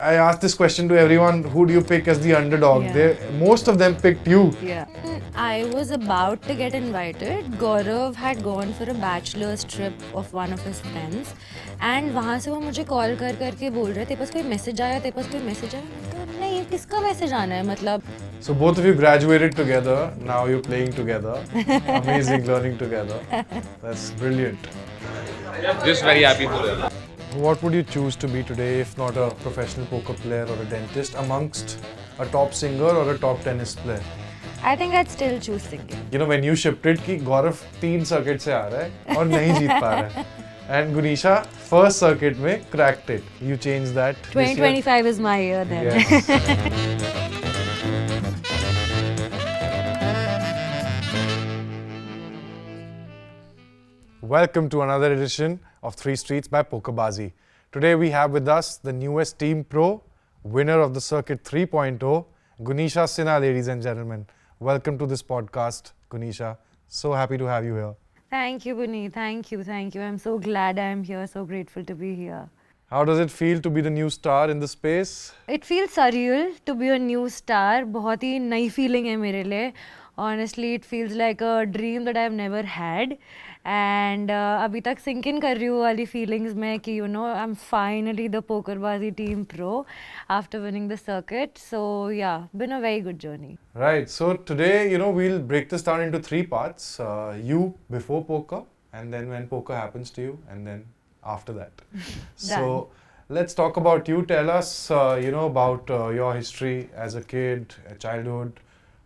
I asked this question to everyone, who do you pick as the underdog? Yeah. Most of them picked you. Yeah. I was about to get invited. Gaurav had gone for a bachelor's trip of one of his friends. And वहाँ से वो मुझे call कर करके बोल रहे तेरे पास कोई मैसेज आया तेरे पास कोई मैसेज आया मैंने कहा नहीं किसका मैसेज आना है मतलब So both of you graduated together. Now you're playing together. Amazing, learning together. That's brilliant. Just very happy for them. What would you choose to be today if not a professional poker player or a dentist amongst a top singer or a top tennis player? I think I'd still choose singing. You know, when you shifted कि गौरव 3 circuit से आ रहा है और नहीं जीत पा रहा है. And Gunisha first circuit में cracked it. You changed that. this year. 2025 is my year then. Yes. Welcome to another edition of Three Streets by Pokerbazi. Today we have with us the newest team pro, winner of the Circuit 3.0, Gunisha Sinha, ladies and gentlemen. Welcome to this podcast, Gunisha. So happy to have you here. Thank you, Bunny. Thank you. I'm so glad I'm here. So grateful to be here. How does it feel to be the new star in the space? It feels surreal to be a new star. बहुत ही नई feeling है मेरे लिए. Honestly, it feels like a dream that I've never had. And अभी तक sink in कर रही हूँ वाली feelings में कि I'm finally the Pokerbazi team pro after winning the circuit. So yeah, been a very good journey. Right, so today, we'll break this down into 3 parts. You before poker, and then when poker happens to you, and then after that. So let's talk about you. Tell us, about your history as a kid, childhood.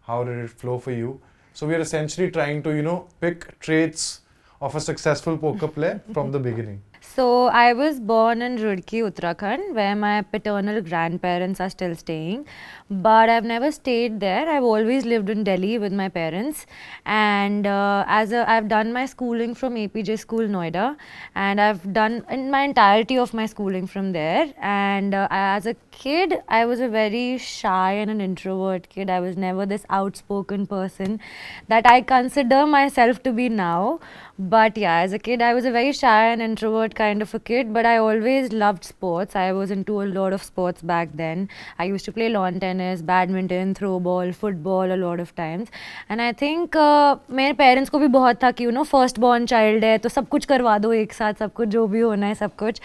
How did it flow for you? So we are essentially trying to, pick traits of a successful poker player from the beginning. So I was born in Roorkee, Uttarakhand, where my paternal grandparents are still staying. But I've never stayed there. I've always lived in Delhi with my parents. And I've done my schooling from APJ School, Noida. And I've done in my entirety of my schooling from there. And as a kid, I was a very shy and an introvert kid. I was never this outspoken person that I consider myself to be now. But yeah, as a kid, I was a very shy and introvert kind of a kid, but I always loved sports. I was into a lot of sports back then. I used to play lawn tennis, badminton, throw ball, football a lot of times. And I think मेरे parents को भी बहुत था कि first born child है तो सब कुछ करवा दो एक साथ सब कुछ जो भी होना है सब कुछ.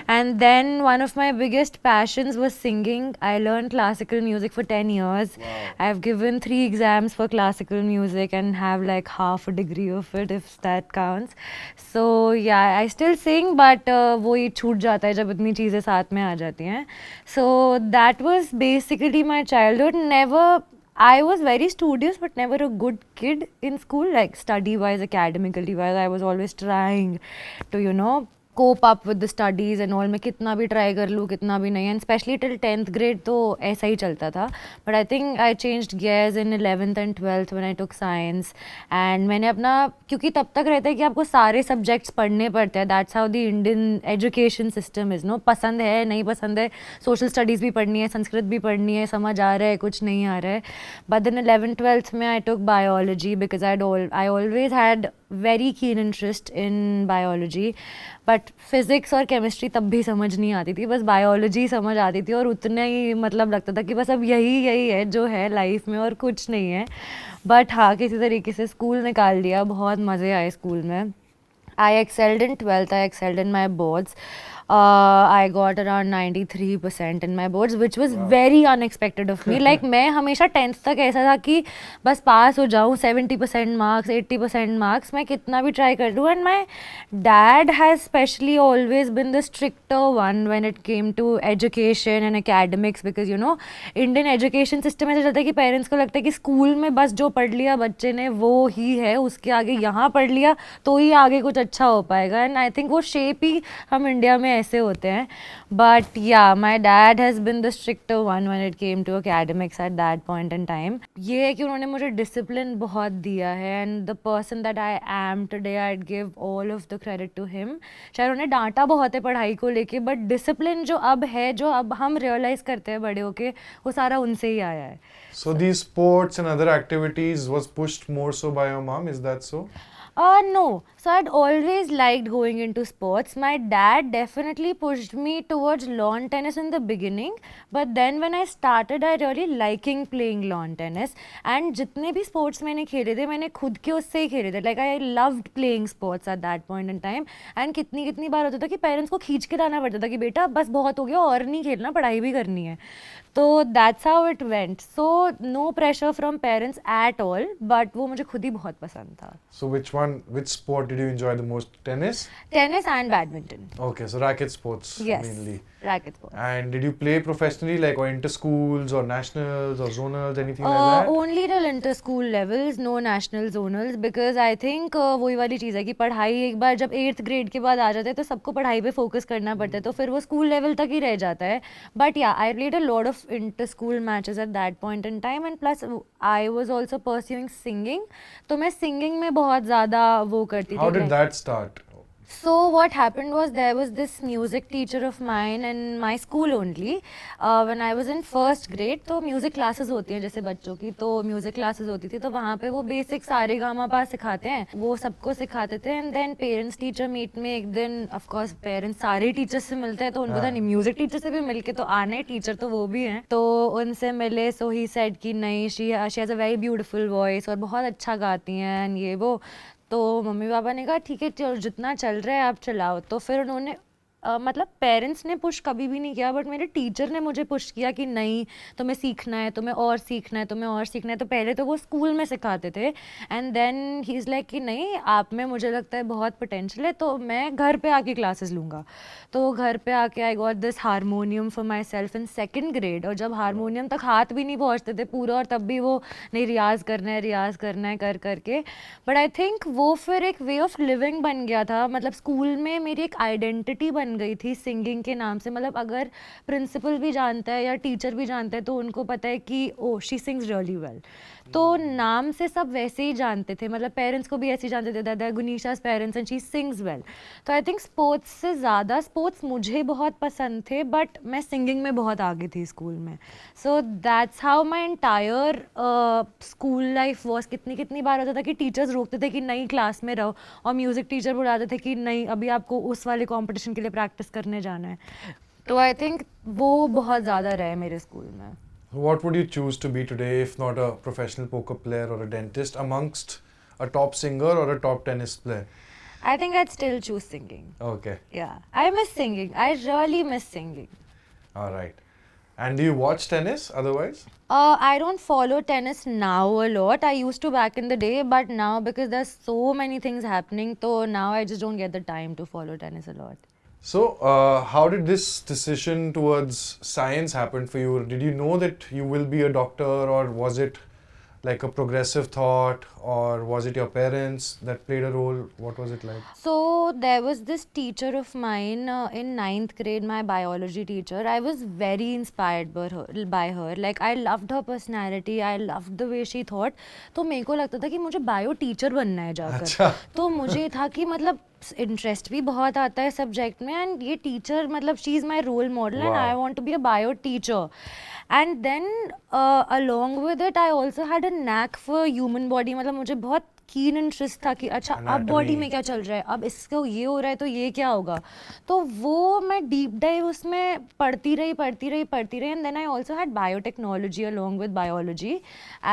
And then one of my biggest passions was singing. I learned classical music for 10 years. Wow. I've given 3 exams for classical music and have like half a degree of it if that counts. So yeah, I still sing but वो ही छूट जाता है जब इतनी चीज़ें साथ में आ जाती हैं. So that was basically my childhood. I was very studious but never a good kid in school, like study wise, academically wise. I was always trying to cope up with the studies and all. मैं कितना भी try कर लूँ कितना भी नहीं, and especially till 10th grade तो ऐसा ही चलता था. But I think I changed gears in 11th and 12th when I took science. And मैंने अपना, क्योंकि तब तक रहता है कि आपको सारे subjects पढ़ने पड़ते हैं. That's how the Indian education system is, no? पसंद है नहीं पसंद है, social studies भी पढ़नी है, संस्कृत भी पढ़नी है, समझ आ रहा है कुछ नहीं आ रहा है. But then 11th 12th में I took biology because I always had very keen interest in biology. But physics और केमिस्ट्री तब भी समझ नहीं आती थी, बस बायोलॉजी समझ आती थी और उतना ही मतलब लगता था कि बस अब यही है जो है लाइफ में और कुछ नहीं है. बट हाँ, किसी तरीके से स्कूल निकाल दिया, बहुत मज़े आए स्कूल में. I excelled in 12th, I excelled in my boards. I got around 93% in my boards, which was very unexpected of me. Like मैं हमेशा 10th तक ऐसा था कि बस पास हो जाऊँ, 70% marks, 80% marks, मैं कितना भी try कर लूँ. And my dad has especially always been the stricter one when it came to education and academics, because Indian education system ऐसा चलता है कि parents को लगता है कि school में बस जो पढ़ लिया बच्चे ने वो ही है, उसके आगे यहाँ पढ़ लिया तो ही आगे कुछ अच्छा हो पाएगा. And I think वो shape ही हम इंडिया में ऐसे होते हैं. But yeah, my dad has been the stricter one when it came to academics at that point in time. ये है कि उन्होंने मुझे discipline बहुत दिया है, and the person that I am today, I'd give all of the credit to him. शायद उन्होंने डांटा बहुत है पढ़ाई को लेके, but discipline जो अब है, जो अब हम realize करते हैं बड़े होके, वो सारा उनसे ही आया है. So these sports and other activities was pushed more so by your mom, is that so? No. So I'd always liked going into sports. My dad definitely pushed me towards lawn tennis in the beginning, but then when I started, I really liking playing lawn tennis. And जितने भी sports मैंने खेले थे, मैंने खुद के उससे ही खेले थे. Like I loved playing sports at that point in time. And कितनी बार होता था कि parents को खींच के लाना पड़ता था कि बेटा बस बहुत हो गया और नहीं खेलना, पढ़ाई भी करनी है. तो that's how it went. So no pressure from parents at all, but वो मुझे खुद ही बहुत पसंद था. So which sport did you enjoy the most? Tennis? Tennis and badminton. Okay, so racket sports Yes. mainly. Racket sports. And did you play professionally, like or inter schools or nationals or zonals, anything like that? Only till inter school levels, no national zonals, because I think वही वाली चीज़ है कि पढ़ाई एक बार जब 8th grade के बाद आ जाते हैं तो सबको पढ़ाई पे फोकस करना पड़ता है, तो फिर वो स्कूल लेवल तक ही रह जाता है. बट या I played a lot of inter school matches eight that point in time, and plus I was also pursuing singing, तो मैं सिंगिंग में बहुत ज़्यादा वो करती थी. How did that start? So what happened was there was this music teacher of mine in my school only. When I was in first grade, तो music classes होती हैं जैसे बच्चों की, तो music classes होती थी, तो वहाँ पे वो basic सारे गामा पा सिखाते हैं, वो सबको सिखाते थे. And then parents teacher meet में एक दिन of course parents सारे teachers से मिलते हैं, तो उनको था नहीं music teacher से भी मिलके तो आना है, teacher तो वो भी हैं, तो उनसे मिले. So he said कि नहीं, she has a very beautiful voice और बहुत अच्छा गाती हैं and ये वो. तो मम्मी पापा ने कहा ठीक है चलो जितना चल रहा है आप चलाओ. तो फिर उन्होंने मतलब पेरेंट्स ने पुश कभी भी नहीं किया, बट मेरे टीचर ने मुझे पुश किया कि नहीं तुम्हें सीखना है, तुम्हें और सीखना है, तुम्हें और सीखना है. तो पहले तो वो स्कूल में सिखाते थे, and then he is like कि नहीं आप में मुझे लगता है बहुत पोटेंशियल है, तो मैं घर पे आके क्लासेस लूँगा. तो घर पे आके I got this harmonium for my self in second grade, और जब हारमोनियम तक हाथ भी नहीं पहुँचते थे पूरा, और तब भी वो नहीं रियाज़ करना है कर करके. बट आई थिंक वो फिर एक वे ऑफ लिविंग बन गया था. मतलब स्कूल में मेरी एक आइडेंटिटी बन गई थी सिंगिंग के नाम से. मतलब अगर प्रिंसिपल भी जानता है या टीचर भी जानता है तो उनको पता है कि oh she sings really well, तो नाम से सब वैसे ही जानते थे. मतलब पेरेंट्स को भी ऐसे ही जानते थे, दादा Gunisha's parents and she sings well. तो आई थिंक स्पोर्ट्स से ज़्यादा स्पोर्ट्स मुझे बहुत पसंद थे, बट मैं सिंगिंग में बहुत आगे थी स्कूल में. सो that's how my entire school life was. कितनी बार होता था कि टीचर्स रोकते थे कि नहीं क्लास में रहो, और म्यूज़िक टीचर बुलाते थे कि नहीं अभी आपको उस वाले कॉम्पिटिशन के लिए प्रैक्टिस करने जाना है. तो आई थिंक वो बहुत ज़्यादा रहे मेरे स्कूल में. What would you choose to be today if not a professional poker player or a dentist, amongst a top singer or a top tennis player? I think I'd still choose singing. Okay, Yeah, I miss singing. I really miss singing. all right. And do you watch tennis otherwise? I don't follow tennis now a lot. I used to back in the day, but now because there's so many things happening, so now I just don't get the time to follow tennis a lot. So, how did this decision towards science happen for you? Did you know that you will be a doctor, or was it like a progressive thought, or was it your parents that played a role? What was it like? So there was this teacher of mine in 9th grade, my biology teacher. I was very inspired by her. Like I loved her personality. I loved the way she thought. तो मेरे को लगता था कि मुझे bio teacher बनना है जाकर. अच्छा. तो मुझे था कि मतलब इंटरेस्ट भी बहुत आता है सब्जेक्ट में, एंड ये टीचर मतलब she is my role model, and I want to be a bio teacher. And then along with it I also had a knack for human body. मतलब मुझे बहुत कीन इंटरेस्ट था कि अच्छा अब बॉडी में क्या चल रहा है, अब इसको ये हो रहा है तो ये क्या होगा. तो वो मैं डीप डाइव उसमें पढ़ती रही. And then I also had biotechnology along with biology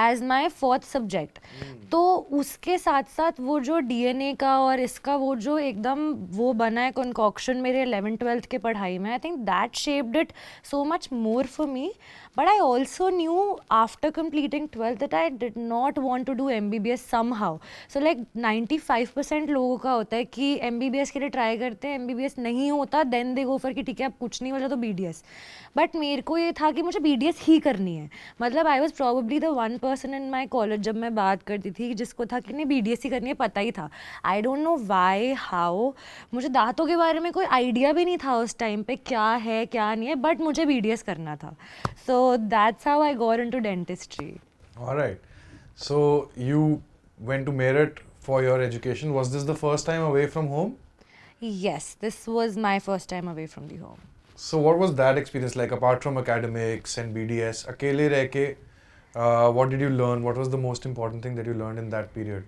as my 4th subject. तो उसके साथ साथ वो जो DNA का और इसका वो जो एकदम वो बना है कंकॉक्शन मेरे 11th-12th के पढ़ाई में, I think that shaped it so much more for me. But I also knew after completing 12th that I did not want to do MBBS somehow. So like 95% लोगों का होता है कि MBBS के लिए ट्राई करते हैं, MBBS नहीं होता, then they go for कि ठीक है अब कुछ नहीं बचा तो BDS. बट मेरे को ये था कि मुझे BDS ही करनी है. मतलब I was probably the one person in my college जब मैं बात करती थी जिसको था कि नहीं BDS ही करनी है, पता ही था. I don't know why, how. मुझे दांतों के बारे में कोई आइडिया भी नहीं था उस टाइम पे क्या है क्या नहीं है, बट मुझे BDS करना था. So that's how I got into dentistry. All right. So you went to Meerut for your education. Was this the first time away from home? Yes, this was my first time away from the home. So what was that experience like apart from academics and BDS? Akele reh ke, what did you learn? What was the most important thing that you learned in that period?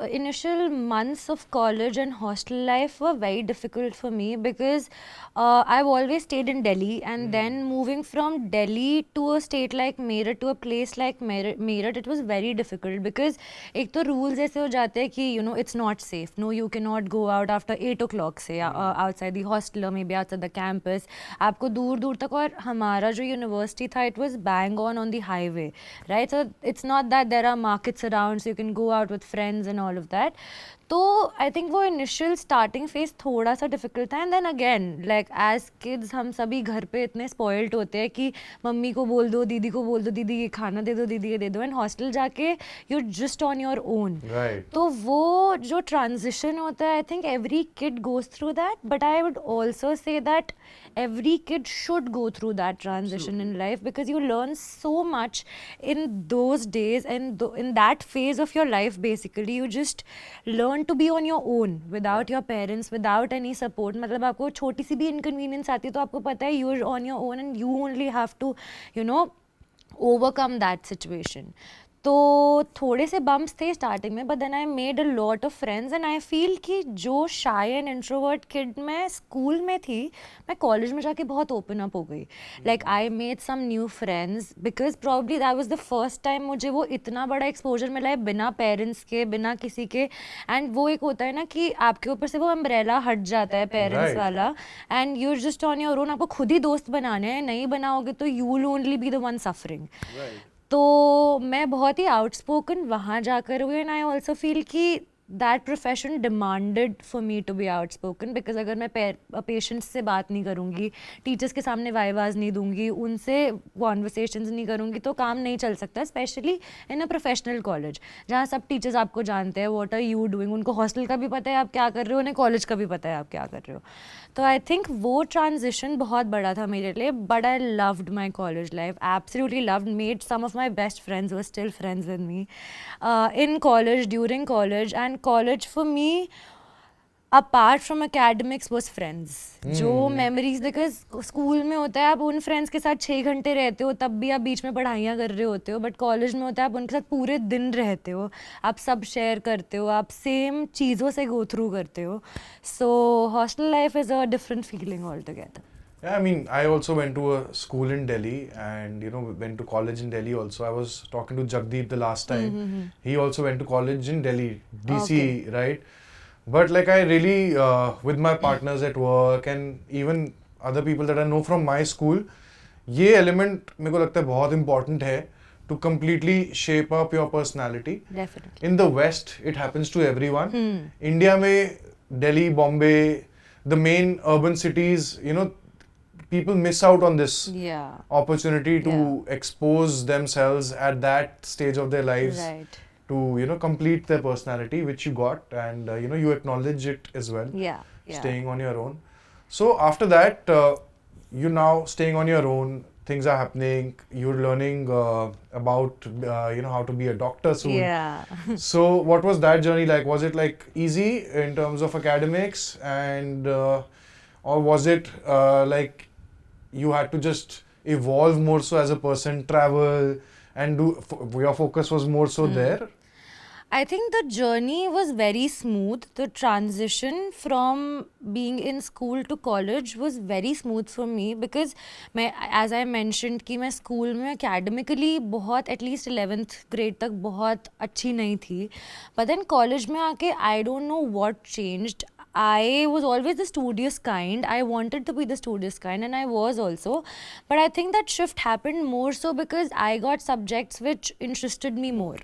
initial months of college and hostel life were very difficult for me because I've always stayed in Delhi, and then moving from Delhi to a state like Meerut, to a place like Meerut, it was very difficult because एक तो rules ऐसे हो जाते हैं कि you know it's not safe. No, you cannot go out after 8 o'clock say outside the hostel or maybe outside the campus. आपको दूर दूर तक, और हमारा जो university था, it was bang on the highway, right? So it's not that there are markets around so you can go out with friends and all of that. तो I think वो इनिशियल स्टार्टिंग फेज थोड़ा सा difficult था, and then again like as kids हम सभी घर पे इतने स्पॉइल्ड होते हैं कि मम्मी को बोल दो, दीदी को बोल दो, दीदी ये खाना दे दो, दीदी ये दे दो, एंड हॉस्टल जाके you just on your own. तो वो जो ट्रांजिशन होता है, I think every kid goes through that, but I would also say that every kid should go through that transition in life because you learn so much in those days, and in that phase of your life basically you just learn to be on your own without your parents, without any support. मतलब आपको छोटी सी भी inconvenience आती है तो आपको पता है you are on your own and you only have to you know overcome that situation. तो थोड़े से बम्प्स थे स्टार्टिंग में, but then I made a lot of friends, and I feel कि जो शाय एंड इंट्रोवर्ट किड मैं school में थी, मैं कॉलेज में जाके बहुत ओपन अप हो गई. Like I made some new friends because probably that was the first time मुझे वो इतना बड़ा एक्सपोजर मिला है बिना पेरेंट्स के, बिना किसी के. एंड वो एक होता है ना कि आपके ऊपर से वो अम्ब्रेला हट जाता है पेरेंट्स वाला, and you just on your own. आपको खुद ही दोस्त बनाने हैं, नहीं बनाओगे तो you will only be the one suffering. तो मैं बहुत ही आउटस्पोकन वहाँ जाकर हुई, एंड आई ऑल्सो फील कि that profession demanded for me to be outspoken, because अगर मैं पेशेंट्स से बात नहीं करूँगी, टीचर्स के सामने वाइवाज नहीं दूंगी, उनसे कॉन्वर्सेशंस नहीं करूँगी, तो काम नहीं चल सकता, specially in a professional college जहाँ सब टीचर्स आपको जानते हैं, व्हाट आर यू डूइंग, उनको हॉस्टल का भी पता है आप क्या कर रहे हो, उन्हें कॉलेज का भी पता है आप क्या कर रहे हो. तो आई थिंक वो ट्रांजिशन बहुत बड़ा था मेरे लिए, but I loved my college life, absolutely loved, made some of my best friends were still friends with me in college, during college, and college for me apart from academics was friends. जो memories, because school में होता है आप उन friends के साथ 6 घंटे रहते हो, तब भी आप बीच में पढ़ाइयाँ कर रहे होते हो, बट कॉलेज में होता है आप उनके साथ पूरे दिन रहते हो, आप सब शेयर करते हो, आप सेम चीज़ों से गो थ्रू करते हो. So hostel life is a different feeling altogether. Yeah, I mean, I also went to a school in Delhi and, you know, went to college in Delhi also. I was talking to Jagdeep the last time. He also went to college in Delhi, DC, right? But like I really, with my partners at work and even other people that I know from my school, ये element मेरे को लगता है बहुत important है to completely shape up your personality. Definitely. In the West, it happens to everyone. India में Delhi, Bombay, the main urban cities, you know, people miss out on this opportunity to expose themselves at that stage of their lives, Right. to, you know, complete their personality, which you got, and you know, you acknowledge it as well. Yeah. Staying on your own. So after that, you now staying on your own, things are happening, you're learning about you know, how to be a doctor soon. Yeah. So what was that journey like? Was it like easy in terms of academics, and or was it like you had to just evolve more so as a person, travel, and your focus was more so there? I think the journey was very smooth. The transition from being in school to college was very smooth for me because मैं, as I mentioned, कि मैं school में academically बहुत at least 11th grade तक बहुत अच्छी नहीं थी. But then college में आके I don't know what changed. I was always the studious kind. I wanted to be the studious kind, and I was also. But I think that shift happened more so because I got subjects which interested me more.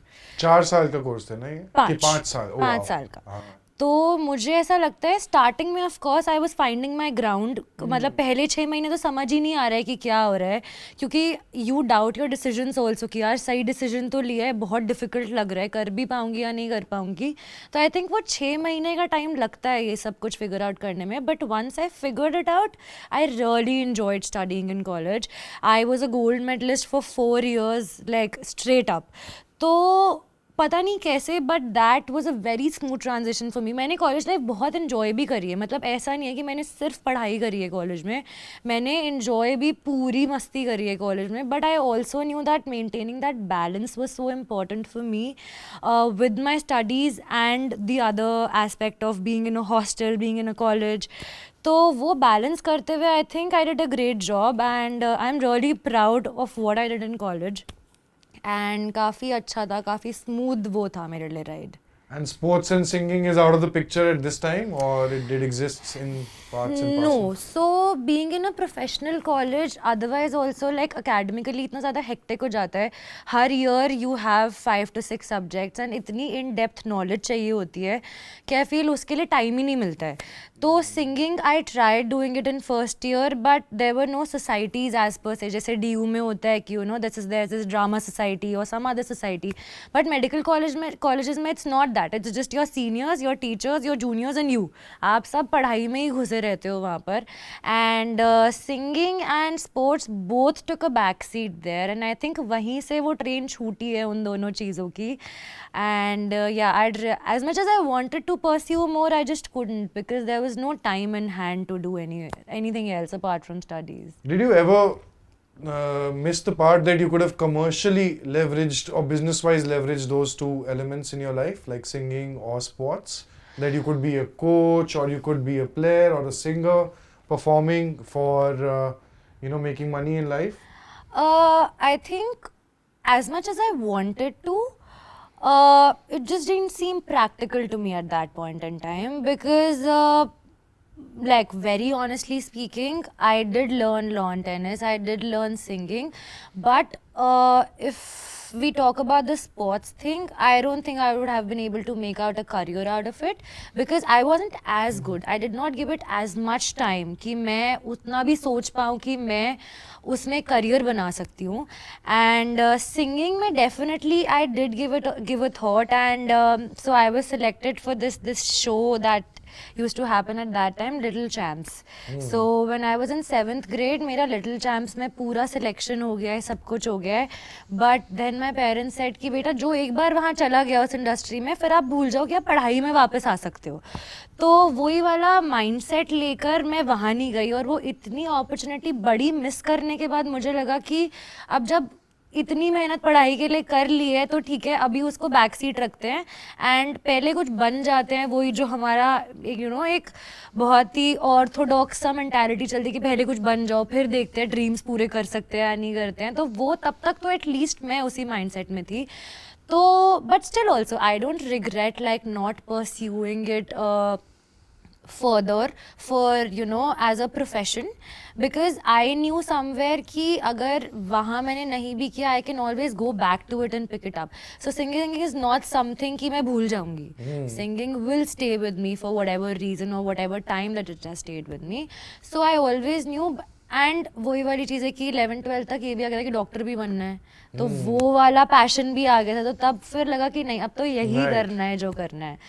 4 साल का course था ना ये? कि 5 साल? 5 साल का. तो मुझे ऐसा लगता है स्टार्टिंग में of course I was finding my ground. मतलब पहले 6 महीने तो समझ ही नहीं आ रहा है कि क्या हो रहा है, क्योंकि you doubt your decisions also कि यार सही डिसीजन तो लिया है, बहुत डिफिकल्ट लग रहा है, कर भी पाऊंगी या नहीं कर पाऊंगी. तो आई थिंक वो 6 महीने का टाइम लगता है ये सब कुछ फिगर आउट करने में. But once I figured it out, I really enjoyed studying in college. I was a gold medalist for 4 years like straight up. तो पता नहीं कैसे but that was a very smooth transition for me. मैंने college life बहुत enjoy भी करी है, मतलब ऐसा नहीं है कि मैंने सिर्फ पढ़ाई करी है कॉलेज में, मैंने इन्जॉय भी पूरी मस्ती करी है कॉलेज में. But I also knew that maintaining that balance was so important for me with my studies and the other aspect of being in a hostel, being in a college. तो वो balance करते हुए आई think I did a great job and I am really proud of what I did in college. And काफ़ी अच्छा था, काफ़ी smooth वो था मेरे लिए ride. And sports and singing is out of the picture at this time, or it did exist in parts and No, parcel? so being in a professional college, otherwise also like academically इतना ज़्यादा hectic हो जाता है. हर year you have 5 to 6 subjects and इतनी in depth knowledge चाहिए होती है कि I feel उसके लिए time ही नहीं मिलता है. तो singing I tried doing it in first year but there were no societies as per se. जैसे DU में होता है कि you know there's this drama society or some other society. But medical colleges में it's not that. It's just your seniors, your teachers, your juniors and you. आप सब पढ़ाई में ही घुसे रहते हो वहाँ पर. And singing and sports both took a back seat there. And I think वहीं से वो ट्रेन छूटी है उन दोनों चीज़ों की. And yeah, as much as I wanted to pursue more, I just couldn't because there was no time in hand to do anything else apart from studies. Did you ever miss the part that you could have commercially leveraged or business-wise leveraged those two elements in your life, like singing or sports? That you could be a coach or you could be a player or a singer performing for, making money in life? I think as much as I wanted to, it just didn't seem practical to me at that point in time because like very honestly speaking, I did learn lawn tennis, I did learn singing, but if we talk about the sports thing, I don't think I would have been able to make out a career out of it because I wasn't as good. I did not give it as much time कि मैं उतना भी सोच पाऊँ कि मैं उसमें career बना सकती हूँ. And singing में definitely I did give a thought and so I was selected for this show that used to happen at that time, Little Champs. So when I was in 7th grade, मेरा Little Champs में पूरा selection हो गया है, सब कुछ हो गया है. But then my parents said कि बेटा जो एक बार वहाँ चला गया उस इंडस्ट्री में फिर आप भूल जाओ कि आप पढ़ाई में वापस आ सकते हो. तो वही वाला माइंडसेट लेकर मैं वहाँ नहीं गई और वो इतनी अपॉर्चुनिटी बड़ी मिस करने के बाद मुझे लगा कि अब जब इतनी मेहनत पढ़ाई के लिए कर ली है तो ठीक है अभी उसको बैक सीट रखते हैं एंड पहले कुछ बन जाते हैं. वही जो हमारा एक बहुत ही ऑर्थोडॉक्स सा मेंटालिटी चलती है कि पहले कुछ बन जाओ फिर देखते हैं ड्रीम्स पूरे कर सकते हैं या नहीं करते हैं. तो वो तब तक तो एटलीस्ट मैं उसी माइंडसेट में थी. तो but still also I don't regret like not pursuing it further for as a profession because I knew somewhere कि अगर वहाँ मैंने नहीं भी किया I can always go back to it and pick it up. So singing is not something कि मैं भूल जाऊँगी. Singing will stay with me for whatever reason or whatever time that it has stayed with me. So I always knew and वही वाली चीज़ है कि 11th-12th तक ये भी आ गया था कि डॉक्टर भी बनना है तो वो वाला पैशन भी आ गया था. तो तब फिर लगा कि नहीं अब तो यही करना है जो करना है.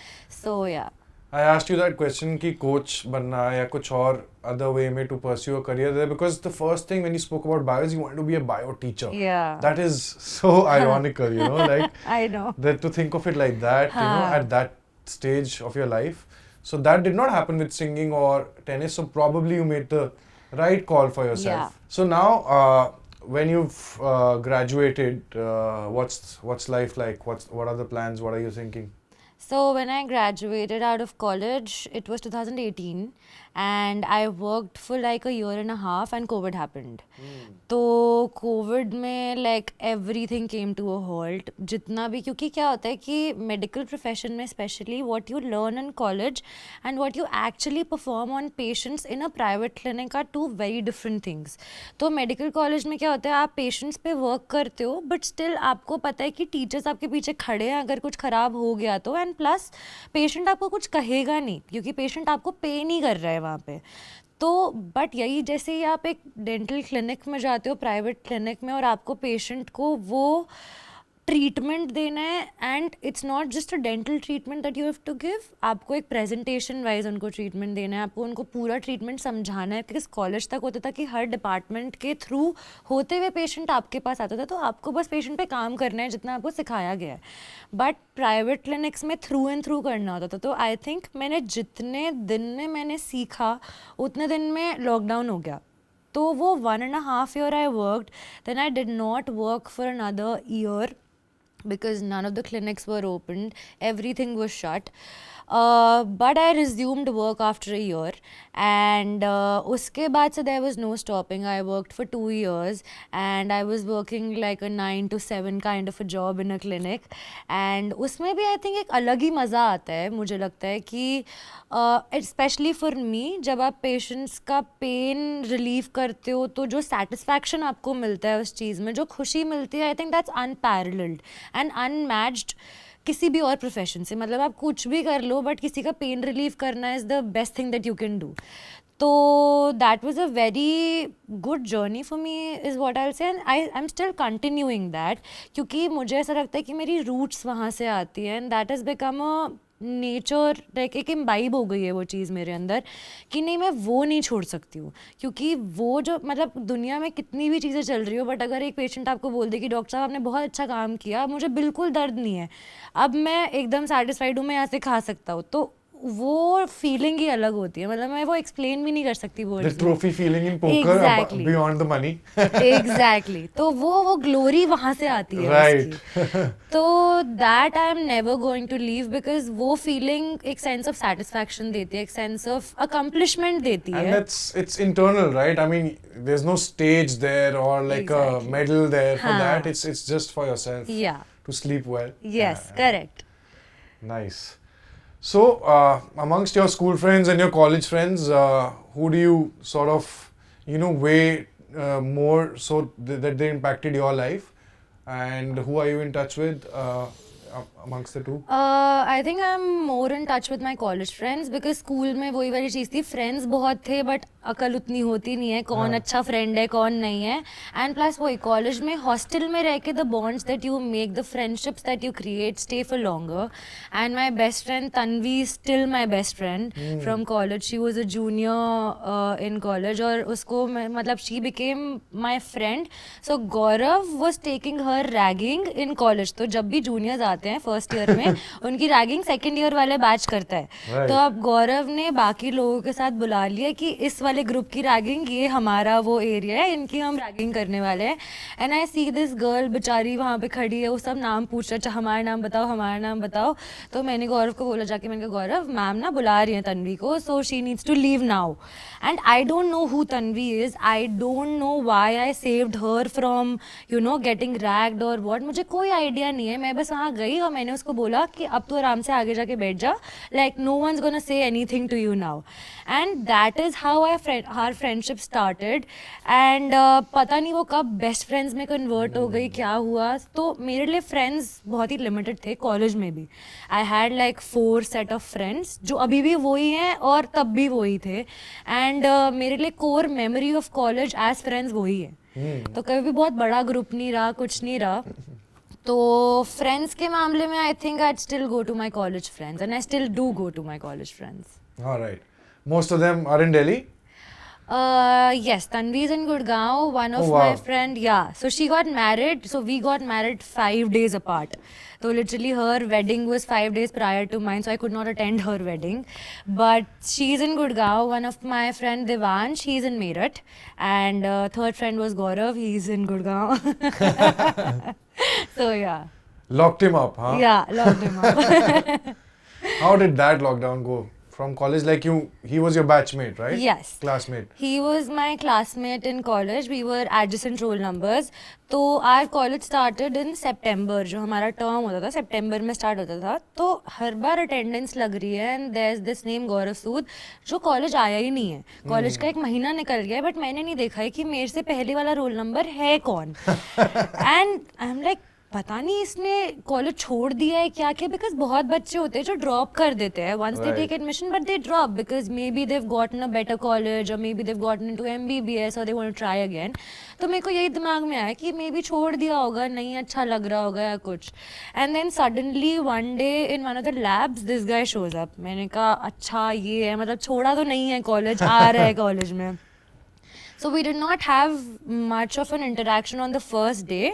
सो या I asked you that question कि coach बनना या कुछ और other way में to pursue a career there because the first thing when you spoke about bio is you wanted to be a bio teacher. Yeah. That is so ironical, like I know. That to think of it like that, at that stage of your life. So that did not happen with singing or tennis. So probably you made the right call for yourself. Yeah. So now when you've graduated, what's life like? What are the plans? What are you thinking? So when I graduated out of college, it was 2018 and I worked for like a year and a half and COVID happened. तो COVID में like everything came to a halt. जितना भी क्योंकि क्या होता है कि medical profession में especially what you learn in college and what you actually perform on patients in a private clinic are two very different things. तो medical college में क्या होता है आप patients पे work करते हो but still आपको पता है कि teachers आपके पीछे खड़े हैं अगर कुछ ख़राब हो गया तो and plus patient आपको कुछ कहेगा नहीं क्योंकि patient आपको pay नहीं कर रहा है वहाँ पे. तो बट यही जैसे ही आप एक डेंटल क्लिनिक में जाते हो प्राइवेट क्लिनिक में और आपको पेशेंट को वो ट्रीटमेंट देना है and it's not just a dental treatment that you have to give, आपको एक प्रेजेंटेशन वाइज उनको ट्रीटमेंट देना है, आपको उनको पूरा ट्रीटमेंट समझाना है। बिकॉज कॉलेज तक होता था कि हर डिपार्टमेंट के थ्रू होते हुए पेशेंट आपके पास आता था, तो आपको बस पेशेंट पे काम करना है जितना आपको सिखाया गया है। बट प्राइवेट क्लिनिक्स में थ्रू एंड थ्रू करना होता था। तो आई थिंक मैंने जितने दिन में मैंने सीखा उतने दिन में लॉकडाउन हो गया। तो वो 1.5 year I worked, then I did not work for another year because none of the clinics were opened, everything was shut. But I resumed work after a year, and uske baad se there was no stopping. I worked for 2 years and I was working like a 9 to 7 kind of a job in a clinic, and उसमें भी I think एक अलग ही मज़ा आता है। मुझे लगता है कि स्पेशली फॉर मी, जब आप पेशेंट्स का पेन रिलीव करते हो तो जो सेटिस्फैक्शन आपको मिलता है उस चीज़ में, जो खुशी मिलती है, I think that's unparalleled and unmatched किसी भी और प्रोफेशन से। मतलब आप कुछ भी कर लो बट किसी का पेन रिलीव करना is the best thing that you can do. तो that was a very good journey for me is what I will say, and I am still continuing that, क्योंकि मुझे ऐसा लगता है कि मेरी रूट्स वहाँ से आती हैं and that has become a nature, like एक इम्बाइब हो गई है वो चीज़ मेरे अंदर कि नहीं, मैं वो नहीं छोड़ सकती हूँ। क्योंकि वो जो मतलब दुनिया में कितनी भी चीज़ें चल रही हो, बट अगर एक पेशेंट आपको बोल दे कि डॉक्टर साहब आपने बहुत अच्छा काम किया, मुझे बिल्कुल दर्द नहीं है, अब मैं एकदम सेटिस्फाइड हूँ, मैं यहाँ से खा सकता हूँ, तो वो फीलिंग ही अलग होती है। मतलब मैं वो एक्सप्लेन भी नहीं कर सकती The वर्ड्स में। trophy feeling in poker Exactly. beyond the money. Exactly तो वो ग्लोरी वहाँ से आती है Right. उसकी। तो that I am never going to leave, because वो फीलिंग एक सेंस ऑफ सेटिस्फैक्शन देती है, एक सेंस ऑफ अकम्पलिशमेंट देती And है। it's internal, right? I mean, there's no stage there or like a Exactly. medal there for हाँ. that. It's just for yourself या to sleep well. Yes correct. Nice. So, amongst your school friends and your college friends, who do you sort of, weigh more so that they impacted your life? And who are you in touch with amongst the two? I think I am more in touch with my college friends, because school में वही वाली चीज़ थी, friends बहुत थे but अकल उतनी होती नहीं है कौन अच्छा फ्रेंड है कौन नहीं है। एंड प्लस वही कॉलेज में हॉस्टल में रह के the bonds that you make, the friendships that you create stay for longer. And my best friend Tanvi still my best friend from college. She was a junior in college और उसको मतलब she became my friend. So Gaurav was taking her ragging in college. तो जब भी juniors आते हैं first year में उनकी रैगिंग सेकेंड ईयर वाले बैच करता है। Right. तो अब गौरव ने बाकी लोगों के साथ बुला लिया कि इस वाले ग्रुप की रैगिंग, ये हमारा वो एरिया है, इनकी हम रैगिंग करने वाले हैं। And I see this girl बेचारी वहाँ पे खड़ी है, वो सब नाम पूछ रहा है, अच्छा हमारा नाम बताओ हमारा नाम बताओ। तो मैंने गौरव को बोला जाके, मैंने कहा गौरव मैम ना बुला रही हैं तन्वी को, so she needs to leave now. And I don't know who Tanvi is, I don't know why I saved her from getting ragged और व्हाट, मुझे कोई आइडिया नहीं है। मैं बस वहाँ गई और मैंने उसको बोला कि अब तो आराम से आगे जाके बैठ जा, like no one's gonna say anything to you now. And that is how our friendship started. And पता नहीं वो कब बेस्ट फ्रेंड्स में कन्वर्ट हो गई, क्या हुआ। तो मेरे लिए फ्रेंड्स बहुत ही लिमिटेड थे कॉलेज में भी। आई had like 4 set of friends जो अभी भी वही हैं और तब भी वही थे। एंड मेरे लिए core memory of college as friends वही है। तो कभी भी बहुत बड़ा ग्रुप नहीं रहा, कुछ नहीं रहा। तो फ्रेंड्स के मामले में I think I still go to my college friends and I still do go to my college friends. All right. Most of them are in Delhi? Yes, Tanvi is in Gurgaon. One of Oh, wow. my friend, yeah. So she got married. So we got married 5 days apart. So literally her wedding was 5 days prior to mine. So I could not attend her wedding. But she's in Gurgaon. One of my friend Devan, she's in Meerut. And third friend was Gaurav. He's in Gurgaon. So yeah. Locked him up, huh? Yeah, locked him up. How did that lockdown go? From college, like he was your batchmate, right? Yes. Classmate. He was my classmate in college. We were adjacent roll numbers. तो our college started in September. जो हमारा term होता था सितंबर में start होता था। तो हर बार attendance लग रही है and there is this name Gaurav Sood जो कॉलेज आया ही नहीं है। कॉलेज का 1 महीना निकल गया बट मैंने नहीं देखा है कि मेरे से पहले वाला रोल नंबर है कौन। एंड आई एम लाइक पता नहीं इसने कॉलेज छोड़ दिया है क्या क्या, बिकॉज बहुत बच्चे होते हैं जो ड्रॉप कर देते हैं once they take admission, but they drop because maybe they've gotten a better college और maybe they've gotten into MBBS और they want to try again. तो मेरे को यही दिमाग में आया कि मे बी छोड़ दिया होगा, नहीं अच्छा लग रहा होगा या कुछ. And then suddenly one day in one of the labs this guy shows up. मैंने कहा अच्छा ये है, मतलब छोड़ा तो नहीं है कॉलेज, आ रहा है कॉलेज में. So we did not have much of an interaction on the first day,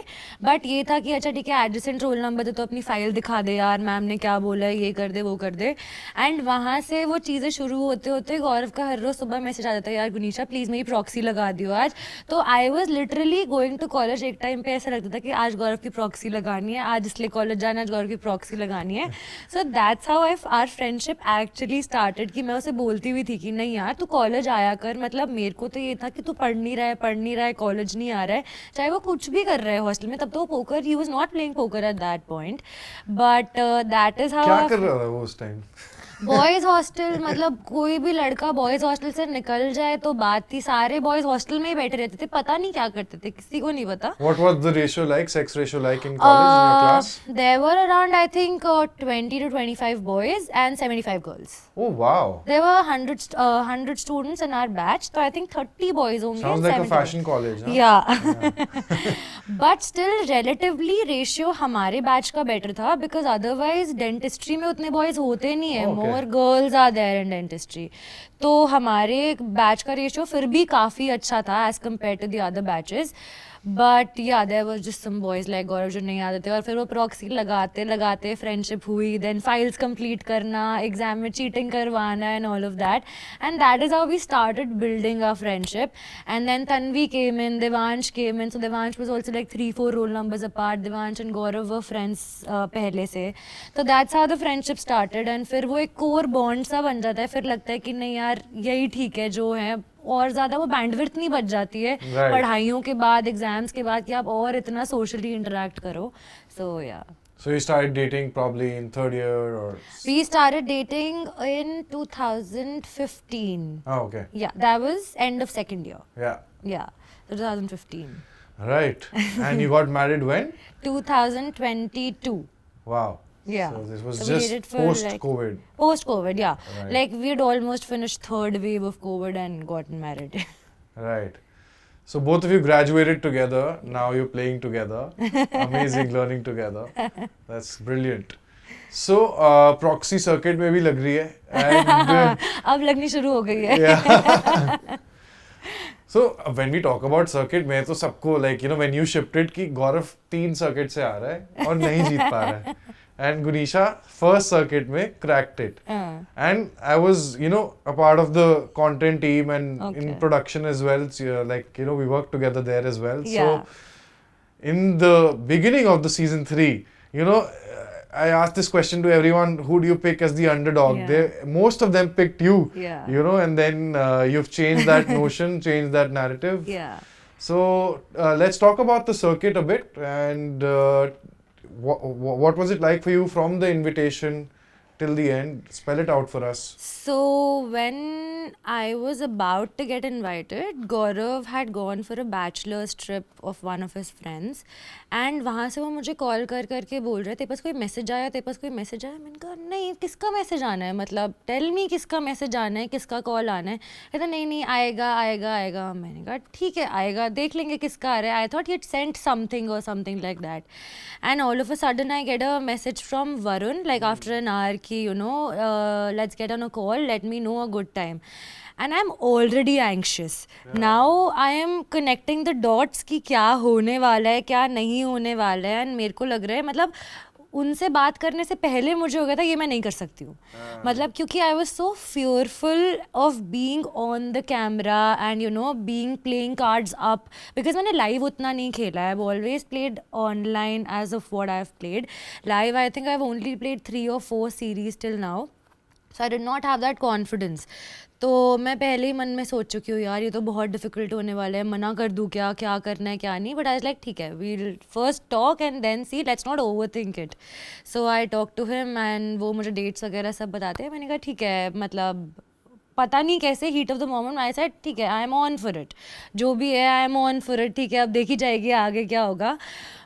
but ये था कि अच्छा ठीक है एडजेसेंट रोल नंबर दे तो अपनी फाइल दिखा दे यार, मैम ने क्या बोला है, ये कर दे वो कर दे. एंड वहाँ से वो चीज़ें शुरू होते होते गौरव का हर रोज सुबह मैसेज आ जाता है, यार गुनीशा प्लीज़ मेरी प्रॉक्सी लगा दियो आज. तो I was literally going to college. एक टाइम पे ऐसा लगता था कि आज गौरव की प्रॉक्सी लगानी है, आज इसलिए कॉलेज जाना, आज गौरव की प्रॉक्सी लगानी है. So that's how our friendship actually started. कि मैं उसे बोलती हुई थी कि नहीं यार तू कॉलेज आया कर, मतलब मेरे को तो ये था कि तू पढ़ नहीं रहा है, कॉलेज नहीं आ रहा है, चाहे वो कुछ भी कर रहा है हॉस्टल में. तब तो वो poker, he was not playing poker eight that point, but that is how. क्या कर रहा था वो उस टाइम? बॉयज हॉस्टल, मतलब कोई भी लड़का बॉयज हॉस्टल से निकल जाए तो बात थी. सारे बॉयज हॉस्टल में ही बैठे रहते थे, पता नहीं क्या करते थे, किसी को नहीं पता. What was the ratio like, sex ratio like in college in your class? There were around I think 20 to 25 boys and 75 girls. Oh wow. There were 100 students in our batch, so I think 30 boys only. Sounds and like a 70 fashion college, huh? Yeah. But still relatively ratio हमारे batch का better था, because otherwise dentistry में उतने boys होते नहीं है. Okay. More girls are there in dentistry. तो हमारे बैच का रेशियो फिर भी काफ़ी अच्छा था as compared to the other batches. But yeah there was just some boys like Gaurav जो नहीं आते थे. और फिर वो प्रॉक्सी लगाते लगाते फ्रेंडशिप हुई. देन फाइल्स कंप्लीट करना, एग्जाम में चीटिंग करवाना and all of that. And that is how we started building a friendship. And then Tanvi came in, Devansh came in. So Devansh was also like 3-4 roll numbers apart. Devansh and Gaurav were friends पहले से. तो that's how the friendship started. And फिर वो एक core bond सा बन जाता है. फिर लगता है कि नहीं यार यही ठीक है जो है, और ज़्यादा वो बैंडविड्थ नहीं बच जाती है पढ़ाइयों के बाद, एग्जाम्स के बाद, कि आप और इतना सोशली इंटरेक्ट करो. सो या. So you started dating probably in third year or? We started dating in 2015. Oh, okay. Yeah, that was end of second year. Yeah. Yeah, 2015. Right. And you got married when? 2022. Wow. Yeah. So this was So we did just it for post-COVID. Post-COVID, yeah. Right. Like we had almost finished third wave of COVID and gotten married. Right. So both of you graduated together. Now you're playing together. Amazing, learning together. That's brilliant. So proxy circuit में भी लग रही है. And अब लगनी शुरू हो गई है. yeah. So when we talk about circuit, मैं तो सबको like you know when you shifted कि गौरव 3 circuit से आ रहा है और नहीं जीत पा रहा है. And Gunisha first circuit में cracked it. And I was you know a part of the content team and in production as well. So, like you know we worked together there as well. Yeah. So in the beginning of the season 3, you know, I asked this question to everyone: who do you pick as the underdog? Yeah. Most of them picked you. Yeah. You know, and then you've changed that notion, changed that narrative. Yeah. So let's talk about the circuit a bit. And what was it like for you from the invitation till the end? Spell it out for us. So when I was about to get invited, Gaurav had gone for a bachelor's trip of one of his friends. And वहाँ से वो मुझे call कर करके बोल रहे, तेरे पास कोई मैसेज आया, तेरे पास कोई मैसेज आया. मैंने कहा नहीं, किसका मैसेज आना है, मतलब टेल मी किसका मैसेज आना है, किसका कॉल आना है. कहता नहीं आएगा आएगा आएगा. मैंने कहा ठीक है आएगा, देख लेंगे किसका आ रहा है. I thought he sent something और something like that. And all of a sudden I get a message from Varun like after an hour कि you know let's get on a call, let me know a good time. And I'm already anxious. Now I am connecting the dots कि क्या होने वाला है, क्या नहीं होने वाला है. And मेरे को लग रहा है मतलब उनसे बात करने से पहले मुझे हो गया था ये मैं नहीं कर सकती हूँ. मतलब क्योंकि I was so fearful of being on the camera and you know being playing cards up, because मैंने लाइव उतना नहीं खेला है. I have always played online as of what I have played. Live I think I have only played 3 or 4 series till now. So I did not have that confidence. तो मैं पहले ही मन में सोच चुकी हूँ यार ये तो बहुत डिफिकल्ट होने वाला है, मना कर दूँ क्या, क्या करना है क्या नहीं. बट आई वाज लाइक ठीक है, we'll first talk and then see, let's not overthink it. So I talk to him and वो मुझे डेट्स वगैरह सब बताते हैं. मैंने कहा ठीक है, मतलब पता नहीं कैसे heat of the moment I said ठीक है I am on for it, जो भी है I am on for it. ठीक है अब देखी जाएगी आगे क्या होगा.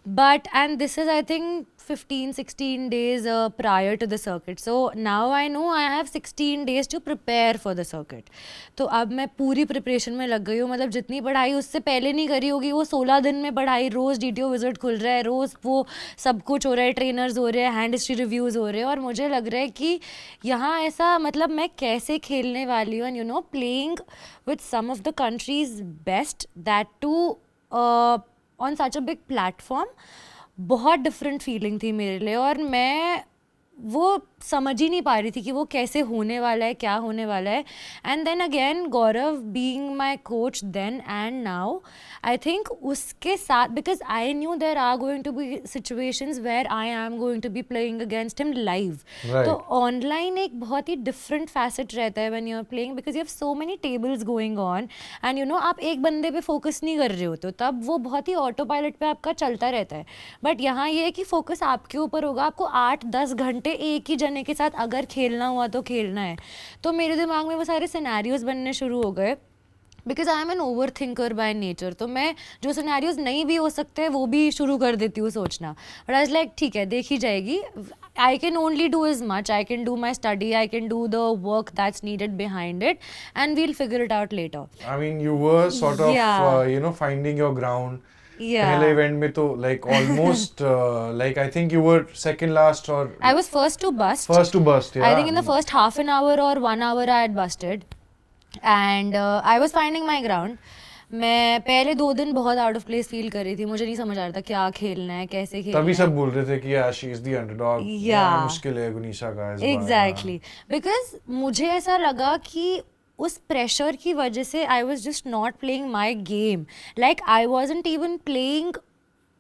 But and this is I think 15-16 days prior to the circuit. So now I know I have 16 days to prepare for the circuit. तो अब मैं पूरी प्रिपरेशन में लग गई हूँ. मतलब जितनी पढ़ाई उससे पहले नहीं करी होगी वो 16 दिन में पढ़ाई. रोज़ DTO विजिट खुल रहा है, रोज़ वो सब कुछ हो रहा है, ट्रेनर्स हो रहे हैं, हैंड हिस्ट्री रिव्यूज़ हो रहे हैं. और मुझे लग रहा है कि यहाँ ऐसा मतलब मैं कैसे खेलने वाली हूँ. And you know playing with some of the country's best, that too on such a big platform, बहुत डिफरेंट फीलिंग थी मेरे लिए. और मैं वो समझ ही नहीं पा रही थी कि वो कैसे होने वाला है, क्या होने वाला है. And then again Gaurav being my coach then and now, I think उसके साथ, because I knew there are going to be situations where I am going to be playing against him live. तो ऑनलाइन एक बहुत ही different facet रहता है when you are playing, because you have so many tables going on and you know आप एक बंदे पे फोकस नहीं कर रहे हो, तो तब वो बहुत ही ऑटो पायलट पे आपका चलता रहता है. बट यहाँ ये है कि फोकस आपके ऊपर होगा. आपको 8-10 घंटे एक ही जने के साथ अगर खेलना हुआ तो खेलना है. तो मेरे दिमाग में वो सारे सिनेरियोज बनने शुरू हो गए, because I am an over thinker by nature. तो मैं जो सिनेरियोज नहीं भी हो सकते वो भी शुरू कर देती हूँ सोचना. बट आई वाज लाइक ठीक है देखी जाएगी. I can only do as much. I can do my study, I can do the work that's needed behind it, and we'll figure it out later. I mean, you were sort of, Yeah. you know, finding your ground. Yeah. पहले event में तो like almost like I think you were second last or I was first to bust. first to bust. Yeah. I think in the first half an hour or 1 hour I had busted, and I was finding my ground. मैं पहले 2 दिन बहुत out of place feel कर रही थी. मुझे नहीं समझ आ रहा था क्या खेलना है, कैसे खेलना है. तभी सब बोल रहे थे कि यार she is the underdog. Yeah. मुश्किल है गुनीशा का इस बार. एग्जैक्टली, बिकॉज मुझे ऐसा लगा कि उस प्रेशर की वजह से आई was just not playing my game. Like I wasn't even playing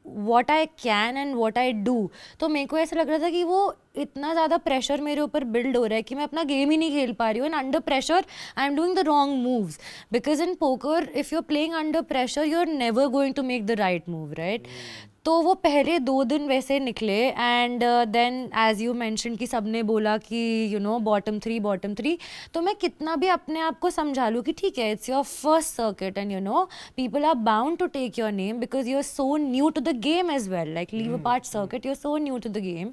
what I can and what I do. तो मेरे को ऐसा लग रहा था कि वो इतना ज़्यादा प्रेशर मेरे ऊपर बिल्ड हो रहा है कि मैं अपना गेम ही नहीं खेल पा रही हूँ. And under pressure I am doing the wrong moves, because in poker if you are playing under pressure you are never going to make the right move, right. तो वो पहले 2 दिन वैसे निकले. And then as you mention कि सब ने बोला कि यू नो बॉटम 3. तो मैं कितना भी अपने आप को समझा लूँ कि ठीक है it's your first circuit and you know people are bound to take your name because you are so new to the game as well. Like leave apart circuit, you are so new to the game.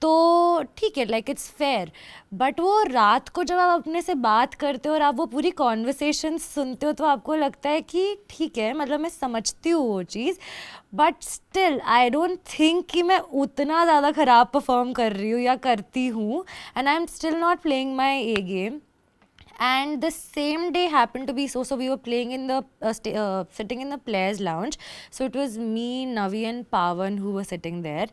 तो ठीक है, like it's fair. But वो रात को जब आप अपने से बात करते हो और आप वो पूरी कॉन्वर्सेशन सुनते हो तो आपको लगता है कि ठीक है मतलब मैं समझती हूँ वो चीज़, but still I don't think कि मैं उतना ज़्यादा ख़राब परफॉर्म कर रही हूँ या करती हूँ. And I am still not playing my A game. And the same day happened to be so we were playing in the sitting in the players lounge. So it was me, Navi and Pawan who were sitting there.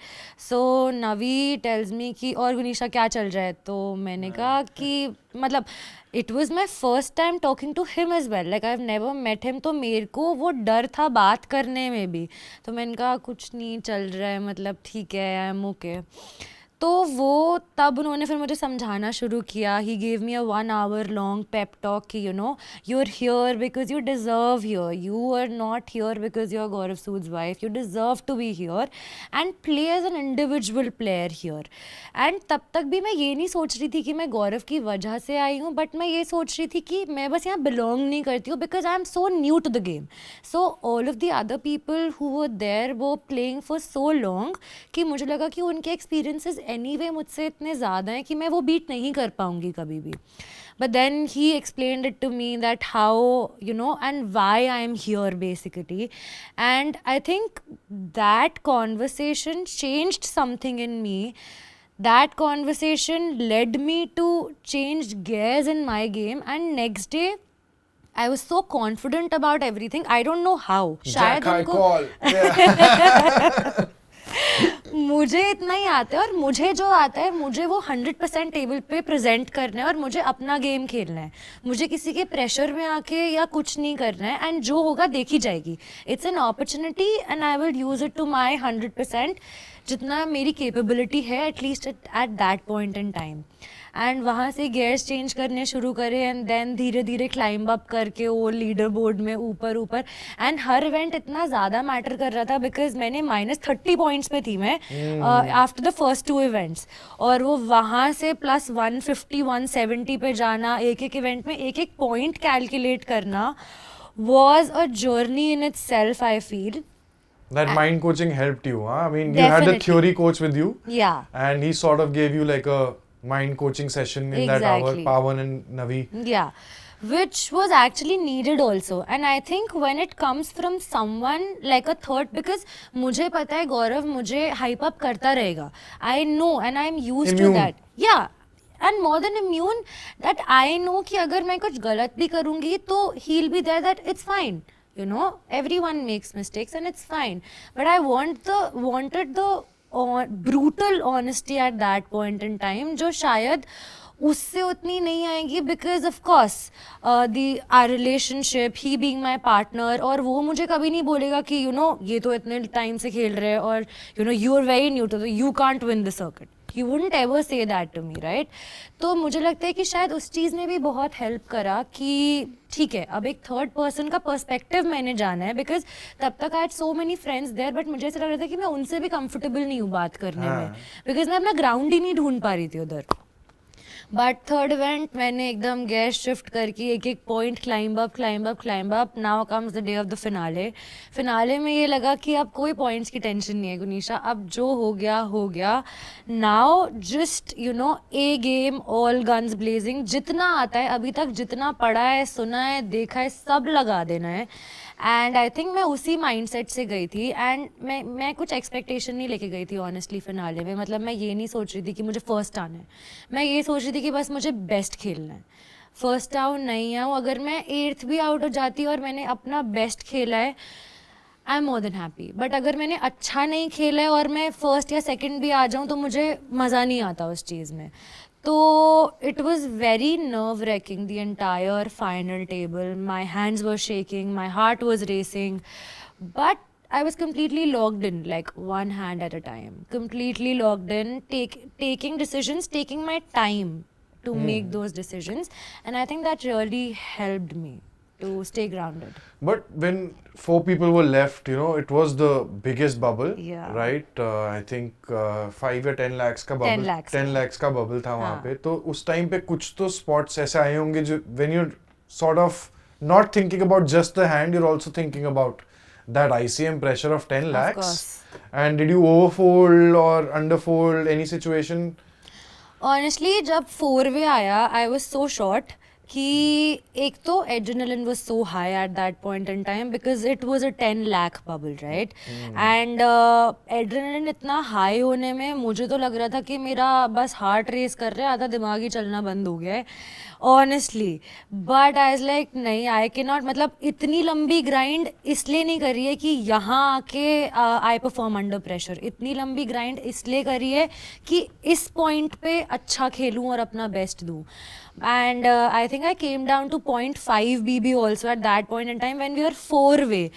So Navi tells me कि और गुनीशा क्या चल रहा है. तो मैंने कहा कि मतलब it was my first time talking to him as well, like I've never met him. तो मेरे को वो डर था बात करने में भी. तो मैंने कहा कुछ नहीं चल रहा है, मतलब ठीक है, आई एम ओके. तो वो तब उन्होंने फिर मुझे समझाना शुरू किया. He gave me a 1 hour long pep talk कि you know you are here because you deserve here, you are not here because you are Gaurav Sood's wife, you deserve to be here and play as an individual player here. And तब तक भी मैं ये नहीं सोच रही थी कि मैं गौरव की वजह से आई हूँ, बट मैं ये सोच रही थी कि मैं बस यहाँ बिलोंग नहीं करती हूँ because I am so new to the game. So all of the other people who were there वो प्लेइंग फॉर सो लॉन्ग कि मुझे लगा कि उनके एक्सपीरियंसेस एनीवे मुझसे इतने ज़्यादा हैं कि मैं वो बीट नहीं कर पाऊँगी कभी भी. But then he explained it to me that how, you know, and why I am here basically. And I think that conversation changed something in me. That conversation led me to change gears in my game. And next day, I was so confident about everything. I don't know how. Jack, I call. मुझे इतना ही आता है और मुझे जो आता है मुझे वो 100% टेबल पे प्रेजेंट करना है और मुझे अपना गेम खेलना है. मुझे किसी के प्रेशर में आके या कुछ नहीं करना है. एंड जो होगा देखी जाएगी. It's an opportunity and I will use it to my 100% जितना मेरी कैपेबिलिटी है at least at that point in time. And वहाँ से गेयर्स चेंज करने शुरू करे एंड देन धीरे धीरे क्लाइंब अप करके वो लीडर बोर्ड में ऊपर. एंड हर इवेंट इतना ज़्यादा मैटर कर रहा था बिकॉज मैंने -30 पॉइंट्स पे थी मैं आफ्टर द फर्स्ट 2 इवेंट्स. और वो वहाँ से प्लस 150 170 पे जाना, एक एक इवेंट में एक एक पॉइंट कैलकुलेट करना was a journey in its self I feel. That mind coaching helped you, huh? I mean, you had the Definitely. theory coach with you, Yeah. and he sort of gave you like a mind coaching session in that hour, Exactly. Pawan and Navi. Yeah, which was actually needed also. And I think when it comes from someone like a third, because मुझे पता है गौरव मुझे hype up करता रहेगा. I know and I'm used Immune. to that. Yeah. And more than immune, that I know कि अगर मैं कुछ गलत भी करूँगी तो he'll be there that it's fine. You know, everyone makes mistakes and it's fine. But I wanted the brutal honesty at that point in time, जो शायद उससे उतनी नहीं आएगी, because of course our relationship, he being my partner, और वो मुझे कभी नहीं बोलेगा कि you know ये तो इतने टाइम से खेल रहे हैं और you know you are very new to the, you can't win the circuit. He wouldn't ever say that to me, right? तो मुझे लगता है कि शायद उस चीज़ ने भी बहुत हेल्प करा कि ठीक है अब एक थर्ड पर्सन का पर्सपेक्टिव मैंने जाना है, बिकॉज तब तक I had so many friends there, but मुझे ऐसा लग रहा था कि मैं उनसे भी कंफर्टेबल नहीं हूँ बात करने में, बिकॉज मैं अपना ग्राउंड ही नहीं ढूंढ पा रही थी उधर. बट थर्ड इवेंट मैंने एकदम गैस शिफ्ट करके एक एक point climb up. Now comes the day of the finale में ये लगा कि अब कोई पॉइंट्स की टेंशन नहीं है गुनीशा, अब जो हो गया. Now just you know A game all guns blazing, जितना आता है अभी तक, जितना पढ़ा है, सुना है, देखा है, सब लगा देना है. एंड आई थिंक मैं उसी माइंडसेट से गई थी. एंड मैं कुछ एक्सपेक्टेशन नहीं लेके गई थी ऑनेस्टली फिनाले में. मतलब मैं ये नहीं सोच रही थी कि मुझे फर्स्ट आना है, मैं ये सोच रही थी कि बस मुझे बेस्ट खेलना है. फर्स्ट आउट नहीं आऊँ, अगर मैं 8th भी आउट हो जाती और मैंने अपना बेस्ट खेला है, I am more than happy. But अगर मैंने अच्छा नहीं खेला है और मैं फर्स्ट या सेकंड भी आ जाऊँ तो मुझे मज़ा नहीं आता उस चीज़ में. तो it was very nerve wracking, the entire final table. My hands were shaking, my heart was racing, but I was completely locked in, like one hand at a time, completely locked in, taking decisions, taking my time to make those decisions, and I think that really helped me to stay grounded. But when 4 people were left, you know, it was the biggest bubble, Yeah. right? I think 5 या 10 lakhs का 10 bubble, lakhs 10 lakhs का bubble था वहाँ हाँ. पे. तो उस time पे कुछ तो spots ऐसे आए होंगे जो when you're sort of not thinking about just the hand, you're also thinking about that ICM pressure of 10 lakhs. course. And did you overfold or underfold any situation? Honestly, जब 4-way आया, I was so short कि एक तो adrenaline was so high at that point in time because it was a 10 lakh bubble, right? And adrenaline इतना high होने में मुझे तो लग रहा था कि मेरा बस heart race कर रहा है, आधा दिमाग ही चलना बंद हो गया है honestly. But I was like नहीं, I cannot, मतलब इतनी लंबी grind इसलिए नहीं करी है कि यहाँ आके I perform under pressure. इतनी लंबी grind इसलिए करी है कि इस point पे अच्छा खेलूँ और अपना best दूँ. And I think I came down to 0.5 BB also at that point in time when we were 4-way.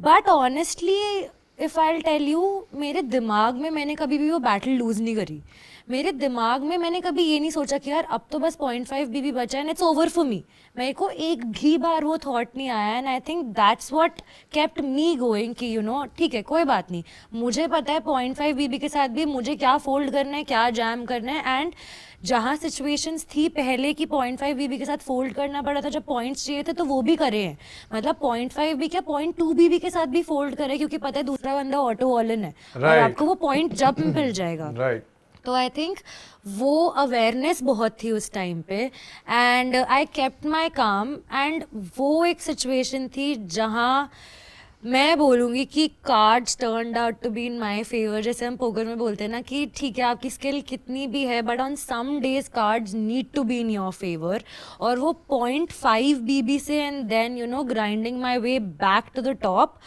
But honestly, if I'll tell you, मेरे दिमाग में मैंने कभी भी वो battle lose नहीं करी. मेरे दिमाग में मैंने कभी ये नहीं सोचा कि यार अब तो बस 0.5 BB बचा है and it's over for me. मेरे को एक भी बार वो thought नहीं आया. And I think that's what kept me going कि you know ठीक है कोई बात नहीं, मुझे पता है 0.5 BB के साथ भी मुझे क्या fold करना है, क्या jam करना है. And जहाँ सिचुएशंस थी पहले की 0.5 BB के साथ फोल्ड करना पड़ा था, जब पॉइंट्स चाहिए थे तो वो भी करे हैं. मतलब 0.5 भी क्या 0.2 BB के साथ भी फोल्ड करे, क्योंकि पता है दूसरा बंदा ऑटो ऑल इन है और आपको वो पॉइंट जब मिल जाएगा. Right. तो आई थिंक वो अवेयरनेस बहुत थी उस टाइम पे. And I kept my calm. And वो एक सिचुएशन थी जहाँ मैं बोलूँगी कि cards turned out to be in my favour. जैसे हम पोकर में बोलते हैं ना कि ठीक है आपकी स्किल कितनी भी है but on some days cards need to be in your favour. और वो 0.5 BB से and then you know grinding my way back to the top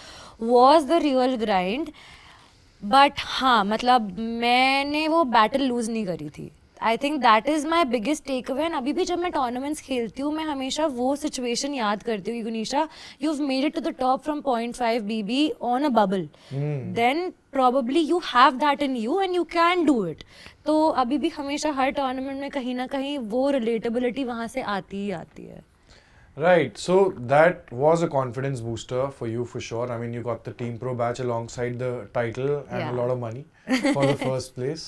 was the real grind. But हाँ मतलब मैंने वो बैटल लूज नहीं करी थी. I think that is my biggest take away. And अभी भी जब मैं टूर्नामेंट्स खेलती हूँ मैं हमेशा वो सिचुएशन याद करती हूँ कि Gunisha you have made it to the top from 0.5 BB on a bubble, then probably you have that in you and you can do it. तो अभी भी हमेशा हर टूर्नामेंट में कहीं ना कहीं वो रिलेटेबिलिटी वहाँ से आती ही आती है. Right, so that was a confidence booster for you for sure. I mean, you got the Team Pro badge alongside the title and Yeah. a lot of money for the first place.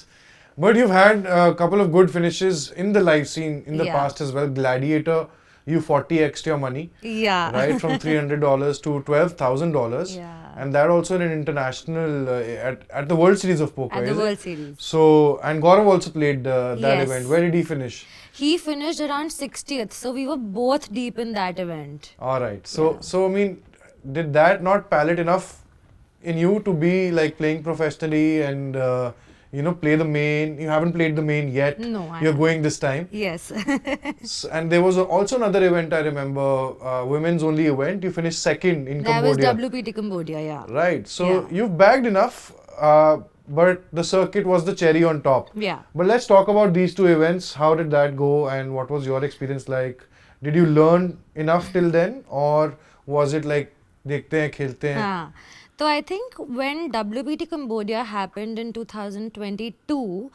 But you've had a couple of good finishes in the live scene in the Yeah. past as well. Gladiator, you 40x'd your money, Yeah. right, from $300 to $12,000. Yeah. And that also in an international, at the World Series of Poker. At the is it? World Series. So, and Gaurav also played that Yes. event. Where did he finish? He finished around 60th, so we were both deep in that event. All right. So I mean, did that not palate enough in you to be like playing professionally and play the main? You haven't played the main yet. No, I You're haven't. going this time. Yes. And there was also another event I remember, women's only event. You finished second in That was Cambodia. WPT Cambodia, yeah. Right. So Yeah. you've bagged enough, but the circuit was the cherry on top. Yeah. But let's talk about these two events. How did that go, and what was your experience like? Did you learn enough till then, or was it like देखते हैं खेलते हैं? हाँ. So I think when WPT Cambodia happened in 2022,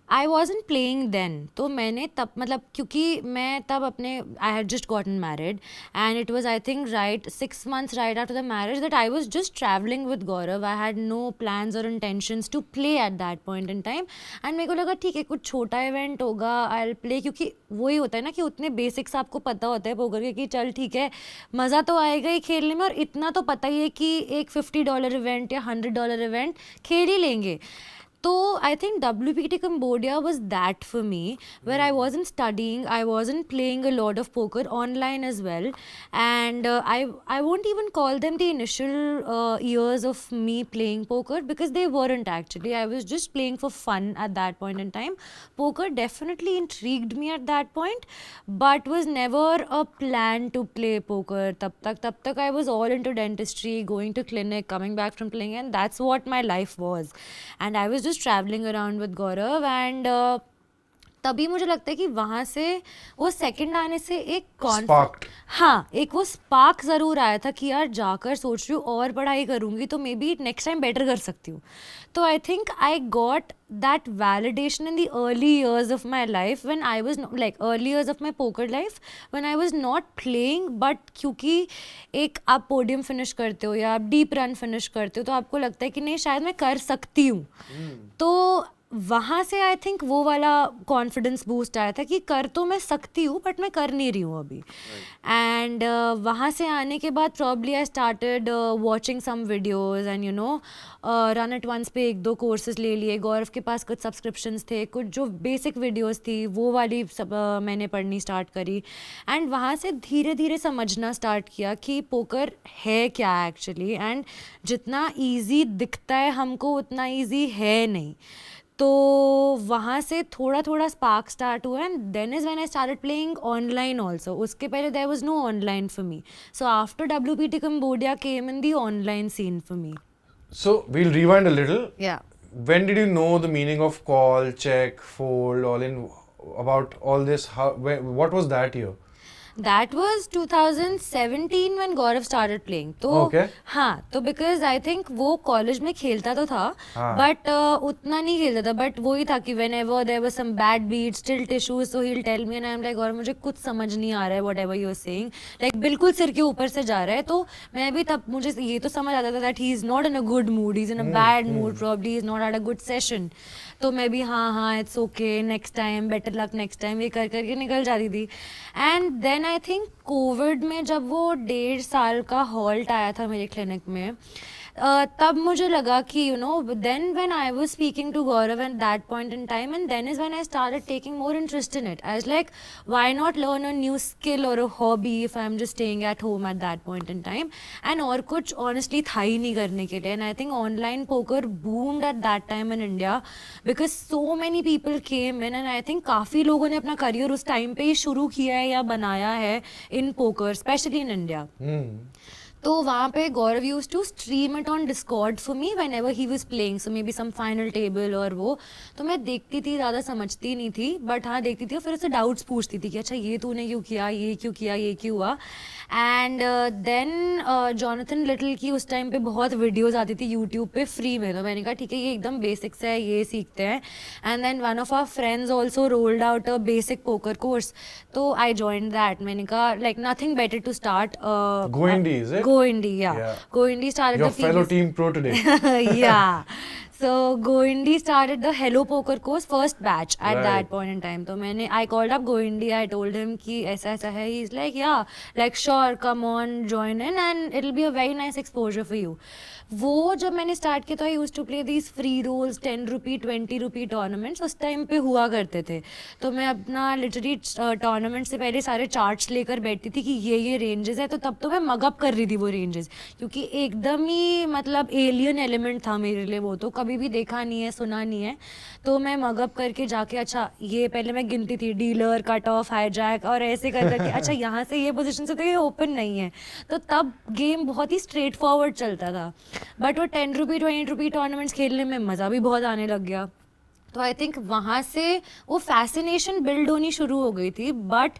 I wasn't playing then. तो मैंने तब मतलब क्योंकि मैं तब अपने I had just gotten married and it was I think right 6 months right after the marriage that I was just traveling with Gaurav. I had no plans or intentions to play at that point in time and मेरे को लगा ठीक है कुछ छोटा event होगा I'll play क्योंकि वही होता है ना कि उतने बेसिक्स आपको पता होता है पोकर के कि चल ठीक है मज़ा तो आएगा ही खेलने में और इतना तो पता ही है कि एक $50 इवेंट या $100 इवेंट खेल ही लेंगे तो I think WPT Cambodia was that for me where I wasn't studying, I wasn't playing a lot of poker online as well and I won't even call them the initial years of me playing poker because they weren't actually. I was just playing for fun at that point in time. Poker definitely intrigued me at that point but was never a plan to play poker. Tab tak I was all into dentistry, going to clinic, coming back from playing and that's what my life was. And I was just traveling around with Gaurav and तभी मुझे लगता है कि वहाँ से वो second आने से एक Sparked. हाँ एक वो स्पार्क ज़रूर आया था कि यार जाकर सोच रही हूँ और पढ़ाई करूँगी तो may be next time better कर सकती हूँ तो I think I got that validation in the early years of my life when I was like early years of my poker life when I was not playing but क्योंकि एक आप podium finish करते हो या आप deep run finish करते हो तो आपको लगता है कि नहीं शायद मैं कर सकती हूँ तो वहाँ से आई थिंक वो वाला कॉन्फिडेंस बूस्ट आया था कि कर तो मैं सकती हूँ बट मैं कर नहीं रही हूँ अभी एंड वहाँ से आने के बाद probably I started watching some videos and you know ran at once पे 1-2 कोर्सेज ले लिए गौरव के पास कुछ सब्सक्रिप्शंस थे कुछ जो बेसिक वीडियोज़ थी वो वाली सब मैंने पढ़नी स्टार्ट करी एंड वहाँ से धीरे धीरे समझना स्टार्ट किया कि पोकर है क्या एक्चुअली एंड जितना ईजी दिखता है हमको उतना ईजी है नहीं तो वहाँ से थोड़ा थोड़ा स्पार्क स्टार्ट हुआ and then is when I started playing online also उसके पहले there was no online for me so after WPT Cambodia came in the online scene for me. So we'll rewind a little. Yeah. When did you know the meaning of call, check, fold, all in about all this? What was that year? That was 2017 when Gaurav started playing. तो Okay. हाँ तो because I think वो college में खेलता तो था but उतना नहीं खेलता था but वही था कि whenever there was some bad beats, tilt issues, so he'll tell me and I'm like Gaurav मुझे कुछ समझ नहीं आ रहा है whatever you're saying like बिल्कुल सिर के ऊपर से जा रहा है तो मैं भी तब मुझे ये तो समझ आता था that he is not in a good mood, he's in a bad mood, probably he's not had a good session. तो मैं भी हाँ it's okay next time better luck next time ये कर करके निकल जाती थी and then I think covid में जब वो 1.5 साल का हॉल्ट आया था मेरे क्लिनिक में तब मुझे लगा कि you know then when I was speaking to Gaurav at that point in time and then is when I started taking more interest in it I was like why not learn a new skill और a hobby if I am just staying at home at that point in time and और कुछ honestly था ही नहीं करने के लिए and I think online poker boomed eight that time in India because so many people came in and I think काफ़ी लोगों ने अपना करियर उस टाइम पे ही शुरू किया है या बनाया है in poker specially in India तो वहाँ पे Gaurav use to stream it on Discord for me whenever he was playing so maybe some final table और वो तो मैं देखती थी ज़्यादा समझती नहीं थी बट हाँ देखती थी और फिर उससे डाउट्स पूछती थी कि अच्छा ये तूने क्यों किया ये क्यों किया ये क्यों हुआ एंड देन जॉनथन लिटिल की उस टाइम पे बहुत वीडियोस आती थी यूट्यूब पे फ्री में तो मैंने कहा ठीक है ये एकदम बेसिक्स है ये सीखते हैं and then one of our friends also rolled out a basic poker course तो आई जॉइंड दैट मैंने कहा like nothing better to start Go Indie, is it? Go Indie, yeah. Go Indie started Your the fellow previous- team pro today. yeah. So Goindi started the Hello Poker course first batch at Right. that point in time. तो मैंने I called up Goindi. I told him कि ऐसा ऐसा है. He's like yeah, like sure, come on, join in and it'll be a very nice exposure for you. वो जब मैंने start किया तो I use to play these free rolls 10 rupee 20 rupee tournaments उस टाइम पे हुआ करते थे. तो मैं अपना लिटरली टूर्नामेंट से पहले सारे चार्ट्स लेकर बैठती थी कि ये रेंजेस है. तो तब तो मैं मगअप कर रही थी वो रेंजेस, क्योंकि एकदम ही मतलब एलियन एलिमेंट था मेरे लिए वो. तो कभी भी देखा नहीं है, सुना नहीं है. तो मैं मगअप करके जाके अच्छा ये पहले मैं गिनती थी डीलर, कट ऑफ, हाईजैक और ऐसे कर करके अच्छा यहाँ से ये पोजीशन से तो ये ओपन नहीं है. तो तब गेम बहुत ही स्ट्रेट फॉरवर्ड चलता था. बट वो 10 रुपी 20 रुपी टूर्नामेंट्स खेलने में मज़ा भी बहुत आने लग गया. तो आई थिंक वहाँ से वो फैसिनेशन बिल्ड होनी शुरू हो गई थी. बट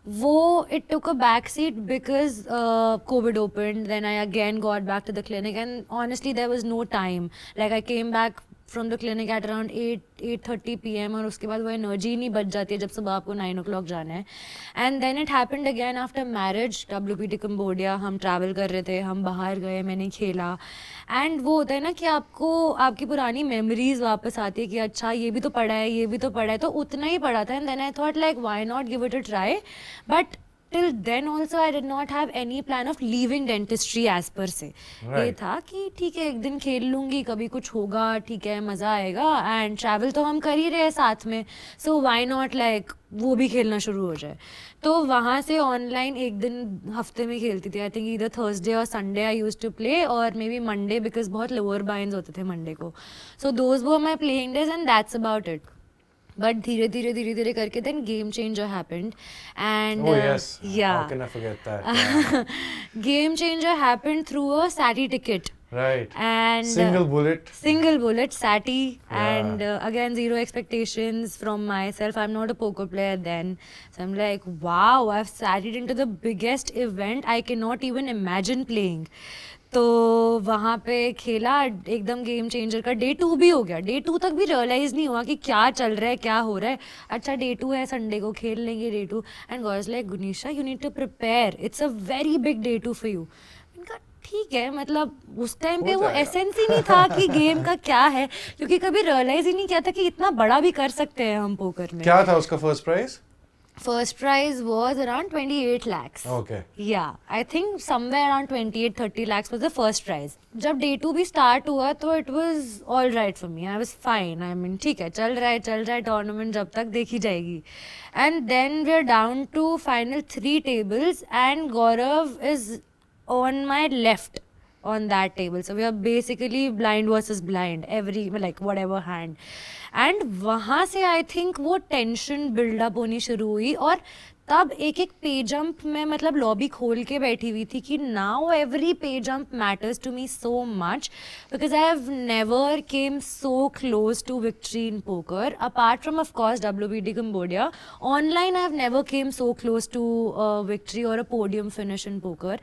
वो it took a back seat because covid open. Then I again got back to the clinic and honestly there was no time. Like I came back from the clinic at around 8:30 PM और उसके बाद वो energy नहीं बच जाती है जब सुबह आपको 9 o'clock जाना है. And then it happened again after marriage. WPT Cambodia हम ट्रैवल कर रहे थे, हम बाहर गए, मैंने खेला. एंड वो होता है ना कि आपको आपकी पुरानी मेमोरीज वापस आती है कि अच्छा ये भी तो पढ़ा है, ये भी तो पढ़ा है. तो उतना ही पढ़ा था. And then I thought like why not give it a try. But till then also I did not have any plan of leaving dentistry as per se. Right. ये था कि ठीक है एक दिन खेल लूँगी, कभी कुछ होगा, ठीक है मज़ा आएगा. एंड ट्रैवल तो हम कर ही रहे साथ में, सो व्हाई नॉट लाइक वो भी खेलना शुरू हो जाए. तो वहाँ से ऑनलाइन एक दिन हफ्ते में खेलती थी. आई थिंक इधर थर्सडे और Sunday I use to play और मे बी मंडे बिकॉज बहुत लोअर बाइंस होते थे मंडे को. So those were my playing days and that's about it. But धीरे धीरे करके then game changer happened and Oh yes. yeah, How can I forget that? Yeah. game changer happened through a Sati ticket Right. and Single bullet. Sati. Yeah. And again zero expectations from myself. I'm not a poker player then, so I'm like wow, I've sat into the biggest event I cannot even imagine playing. तो वहाँ पे खेला एकदम game changer का. Day 2 भी हो गया. Day 2 तक भी रियलाइज़ नहीं हुआ कि क्या चल रहा है, क्या हो रहा है. अच्छा Day 2 है, संडे को खेल लेंगे Day 2. And god like Gunisha you need to prepare, it's a very big Day 2 for you. ठीक है मतलब उस टाइम पे वो एसेंस ही नहीं था कि गेम का क्या है, क्योंकि कभी रियलाइज ही नहीं किया था कि इतना बड़ा भी कर सकते हैं हम पोकर में. क्या था उसका first prize? First prize was around 28 lakhs. Okay. Yeah, I think somewhere around 28-30 lakhs was the first prize. जब Day 2 भी start हुआ तो it was all right for me. I was fine. I mean ठीक है चल रहा है tournament जब तक देखी जाएगी. And then we're down to final 3 tables and Gaurav is on my left on that table. So we are basically blind versus blind, every like whatever hand. And वहाँ से आई थिंक वो टेंशन बिल्डअप होनी शुरू हुई और तब एक एक पे जंप में मतलब लॉबी खोल के बैठी हुई थी कि now every pay jump matters to me so much because I have never came so close to victory in poker apart from of course WPT Cambodia. Online I have never came so close to victory or a podium finish in poker.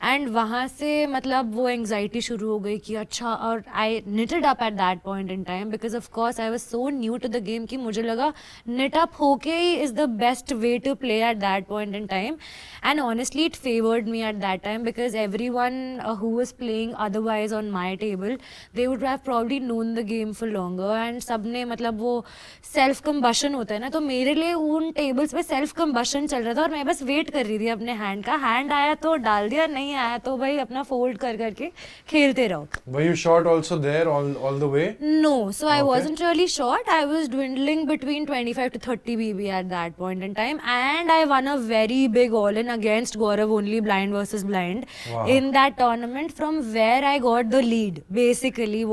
And वहाँ से मतलब वो anxiety शुरू हो गई कि अच्छा. और I knitted up at that point in time because of course I was so new to the game कि मुझे लगा निट अप होके ही is the best way to play at that point in time. And honestly it favoured me at that time because everyone who was playing otherwise on my table they would have probably known the game for longer. And सब ने मतलब वो self combustion होता है ना, तो मेरे लिए उन टेबल्स पे सेल्फ कंबशन चल रहा था और मैं बस वेट कर रही थी अपने हैंड का. हैंड आया तो डाल दिया, नहीं आया तो भाई अपना फोल्ड कर करके खेलते रहो. Were you short also there all the way? No, so I Okay. wasn't really short. I was dwindling between 25 to 30 BB at that point in time, and I won a very big all-in against Gaurav only blind versus blind Wow. in that tournament. From where I got the lead, basically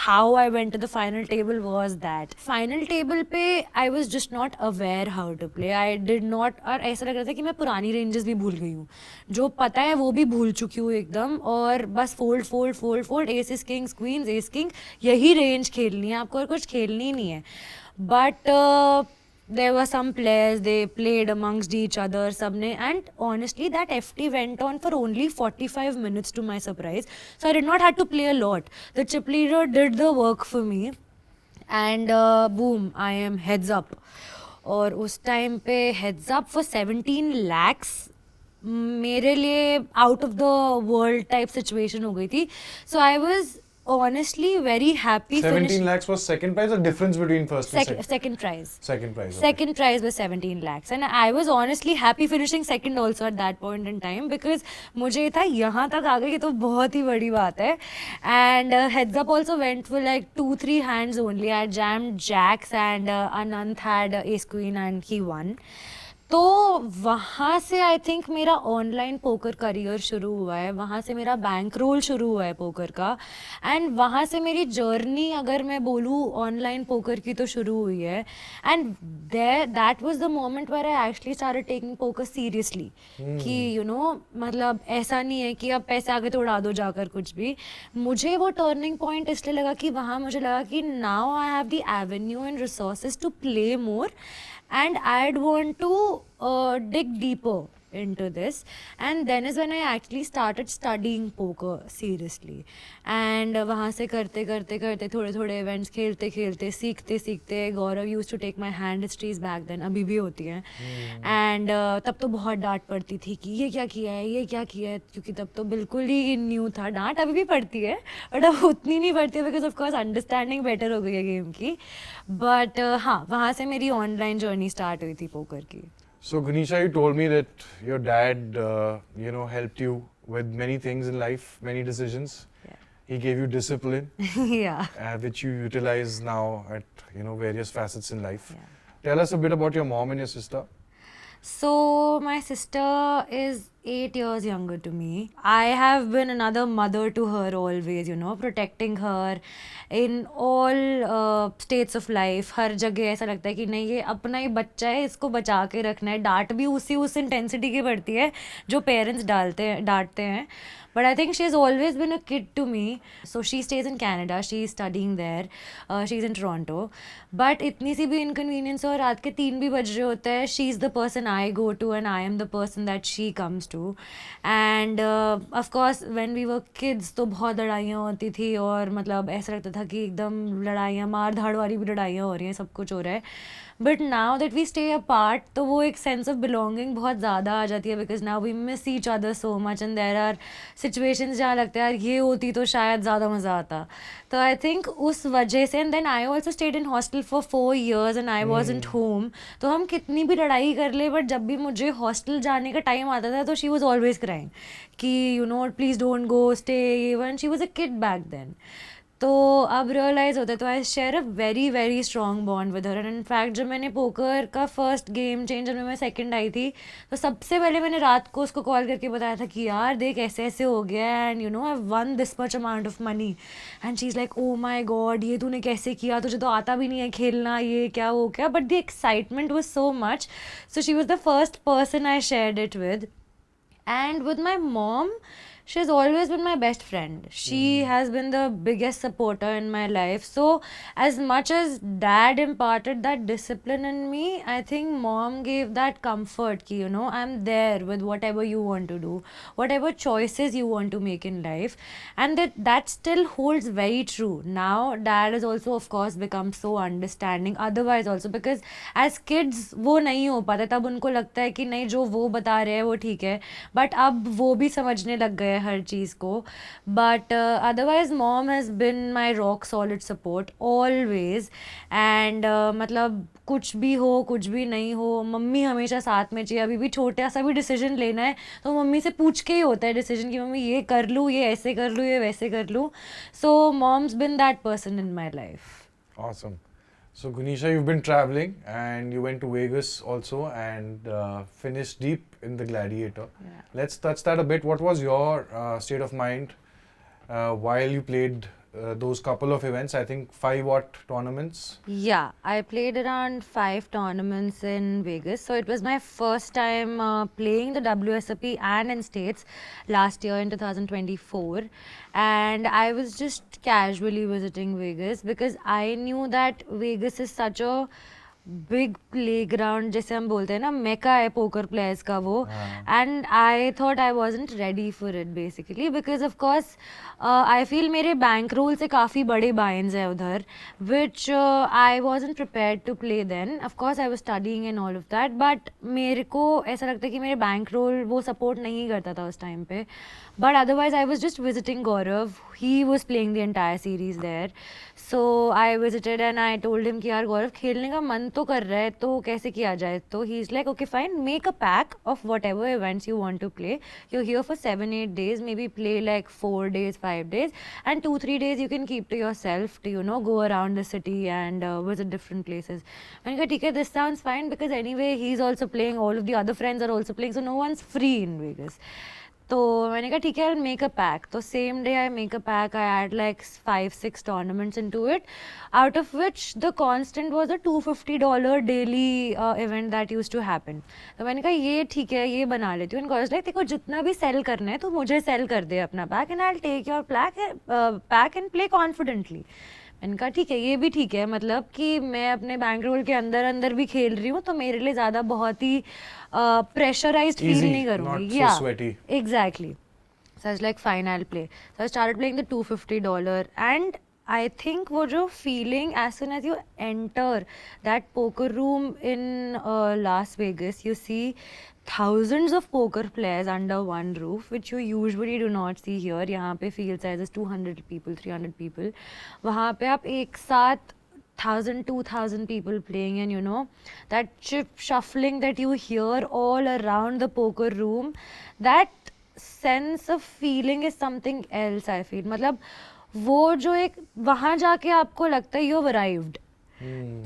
how I went to the final table was that final table पे I was just not aware how to play. I did not. और ऐसा लग रहा था कि मैं पुरानी ranges भी भूल गई हूँ, जो पता है वो भी भूल चुकी हूँ एकदम. और बस fold aces kings queens ace king यही रेंज खेलनी है आपको और कुछ खेलनी ही नहीं है. But there were some players, they played amongst each other sabne, and honestly that FT went on for only 45 minutes to my surprise. So I did not have to play a lot. The chip leader did the work for me and boom, I am heads up. और उस time पे heads up for 17 lakhs मेरे लिए out of the world type situation हो गई थी. So I was honestly very happy 17 lakhs was second prize, or difference between first and second? second prize. Second prize. Okay. Second prize was 17 lakhs and I was honestly happy finishing second also at that point in time because मुझे था यहाँ तक आ गई, ये तो बहुत ही बड़ी बात है. And heads up also went for like 2-3 hands only. I jammed jacks and Anant had ace queen and he won. तो वहाँ से आई थिंक मेरा ऑनलाइन पोकर करियर शुरू हुआ है, वहाँ से मेरा बैंक रोल शुरू हुआ है पोकर का. एंड वहाँ से मेरी जर्नी अगर मैं बोलूँ ऑनलाइन पोकर की तो शुरू हुई है. And that was the moment where I actually started taking poker seriously कि यू नो मतलब ऐसा नहीं है कि अब पैसे आगे तो उड़ा दो जाकर कुछ भी. मुझे वो टर्निंग पॉइंट इसलिए लगा कि वहाँ मुझे लगा कि now I have the avenue and resources to play more and I'd want to dig deeper into this, and then is when I actually started studying poker seriously. And वहाँ से करते करते करते थोड़े थोड़े events खेलते खेलते सीखते सीखते गौरव used to take my hand histories back then, अभी भी होती हैं. And तब तो बहुत डांट पड़ती थी कि ये क्या किया है, ये क्या किया है, क्योंकि तब तो बिल्कुल ही न्यू था. डांट अभी भी पड़ती है बट अब उतनी नहीं पड़ती है because of course understanding better हो गई है गेम की. बट हाँ, वहाँ से मेरी ऑनलाइन जर्नी स्टार्ट हुई थी पोकर की. So Ganesha, you told me that your dad, helped you with many things in life, many decisions. Yeah. He gave you discipline, Yeah. which you utilize now at various facets in life. Yeah. Tell us a bit about your mom and your sister. So my sister is 8 years younger to me. I have been another mother to her always, protecting her in all states of life. हर जगह ऐसा लगता है कि नहीं ये अपना ही बच्चा है, इसको बचा के रखना है. डांट भी उस इंटेंसिटी की पड़ती है जो पेरेंट्स डांटते हैं. But I think she's always been a kid to me. So she stays in Canada. She's studying there. She's in Toronto. But इतनी सी भी inconvenience और रात के 3 भी बज रहे होते हैं. She's the person I go to and I am the person that she comes to. And of course when we were kids तो बहुत लड़ाइयाँ होती थी और मतलब ऐसा लगता था कि एकदम लड़ाइयाँ मार धाड़ वाली भी लड़ाइयाँ हो रही हैं, सब कुछ हो रहा है. But now that we stay apart तो वो एक सेंस ऑफ बिलोंगिंग बहुत ज़्यादा आ जाती है because now we miss each other so much and there are situations जहाँ लगता है यार ये होती तो शायद ज़्यादा मज़ा आता. तो आई थिंक उस वजह से and then I also stayed in hostel for 4 years and I was in home. तो हम कितनी भी लड़ाई कर ले बट जब भी मुझे हॉस्टल जाने का टाइम आता था तो शी वॉज ऑलवेज क्राइंग कि please don't go stay even. She was a kid back then. तो अब रियलाइज़ होता है तो I share a very very strong bond with her. And in fact जब मैंने पोकर का फर्स्ट गेम चेंज जब मैं सेकंड आई थी तो सबसे पहले मैंने रात को उसको कॉल करके बताया था कि यार देख ऐसे ऐसे हो गया and I one this much amount of money. And she is like oh my God ये तूने कैसे किया, तुझे तो आता भी नहीं है खेलना, ये क्या वो क्या. But the excitement was so much. So she was the first person I shared it with. And with my mom, she's always been my best friend. She has been the biggest supporter in my life. So as much as dad imparted that discipline in me, I think mom gave that comfort ki, I'm there with whatever you want to do, whatever choices you want to make in life. And that still holds very true. Now dad has also of course become so understanding otherwise also because as kids वो नहीं हो पाता, तब उनको लगता है कि नहीं जो वो बता रहे हैं वो ठीक है. बट अब वो भी समझने लग गए हर चीज़ को. But otherwise mom has been my rock solid support always. And मतलब कुछ भी हो कुछ भी नहीं हो मम्मी हमेशा साथ में चाहिए. अभी भी छोटा सा भी डिसीजन लेना है तो मम्मी से पूछ के ही होता है डिसीजन कि मम्मी ये कर लूँ, ये ऐसे कर लूँ, ये वैसे कर लूँ. So mom's been that person in my life. Awesome. So Ganesha, you've been traveling and you went to Vegas also and finished deep in the Gladiator. Yeah. Let's touch that a bit. What was your state of mind while you played those couple of events? I think 5 tournaments. Yeah, I played around 5 tournaments in Vegas. So it was my first time playing the WSOP and in States last year in 2024. And I was just casually visiting Vegas because I knew that Vegas is such a big playground जैसे हम बोलते हैं ना, मेका है poker players का वो. हाँ. And I thought I wasn't ready for it basically because of course I feel मेरे बैंक रोल से काफ़ी बड़े बाइंस है उधर, which I wasn't prepared to play then. Of course I was studying and all of that, but मेरे को ऐसा लगता है कि मेरे बैंक रोल वो सपोर्ट नहीं करता था उस टाइम पे. But otherwise, I was just visiting Gaurav. He was playing the entire series there. So I visited and I told him कि यार गौरव खेलने का मन तो कर रहा है, तो कैसे किया जाए. तो he's like, okay fine, make a pack of whatever events you want to play. You're here for 7-8 days, maybe play like 4 days, 5 days, and 2-3 days you can keep to yourself to, you know, go around the city and visit different places. मैंने कहा ठीक है, this sounds fine because anyway he's also playing, all of the other friends are also playing, so no one's free in Vegas. तो मैंने कहा ठीक है, I make a pack. तो same day I make a pack. I had like 5-6 tournaments into it, out of which the constant was a $250 daily event that used to happen. तो मैंने कहा ये ठीक है, ये बना लेती हूँ. एंड गॉड लाइक देखो जितना भी सेल करना है तो मुझे सेल कर दे अपना pack and I will take your pack and play confidently. मैंने कहा ठीक है, ये भी ठीक है, मतलब कि मैं अपने बैंक रोल के अंदर अंदर भी खेल रही हूँ तो मेरे लिए ज़्यादा बहुत ही प्रेशराइज्ड फील नहीं करूँगी. not so sweaty. Exactly. So I was like, fine, I'll play. So I started playing the $250, and I think वो जो feeling as soon as you enter that poker room in Las Vegas, you see thousands of poker players under one roof, which you usually do not see here. यहाँ पे field size is 200 people, 300 people. वहाँ पे आप एक साथ 1,000-2,000 people playing, and you know that chip shuffling that you hear all around the poker room, that sense of feeling is something else. I feel मतलब वो जो एक वहाँ जाके आपको लगता है you've arrived.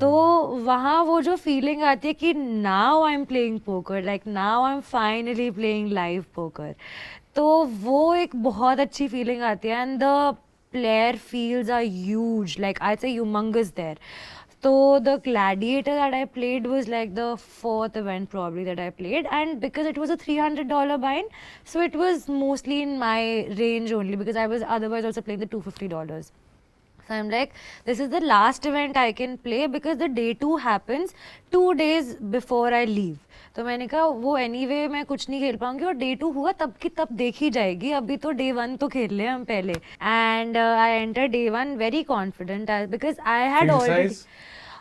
तो वहाँ वो जो फीलिंग आती है कि now I am playing poker, like now I am finally playing live poker, तो वो एक बहुत अच्छी फीलिंग आती है. And the player fields are huge, like I'd say humongous there. So the Gladiator that I played was like the 4th event probably that I played, and because it was a $300 bind, so it was mostly in my range only because I was otherwise also playing the $250. So I'm like, this is the last event I can play because the day 2 happens 2 days before I leave. तो मैंने कहा वो anyway मैं कुछ नहीं खेल पाऊंगी और day 2 हुआ तब की तब देखी जाएगी, अभी तो day 1 तो खेल ले हम पहले. And I entered day 1 very confident because I had Field already. size?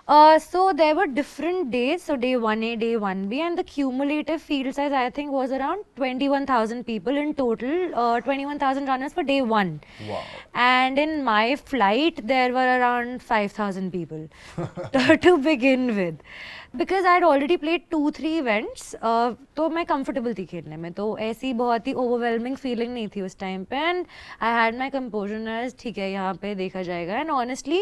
So there were different days, so day 1A, day 1B, and the cumulative field size I think was around 21,000 people in total, 21,000 runners for day 1. Wow. And in my flight there were around 5,000 people to begin with. Because I had already played 2-3 events, तो मैं comfortable थी खेलने में, तो ऐसी बहुत ही overwhelming feeling नहीं थी उस time पे. And I had my composure as ठीक है यहाँ पे देखा जाएगा. And honestly,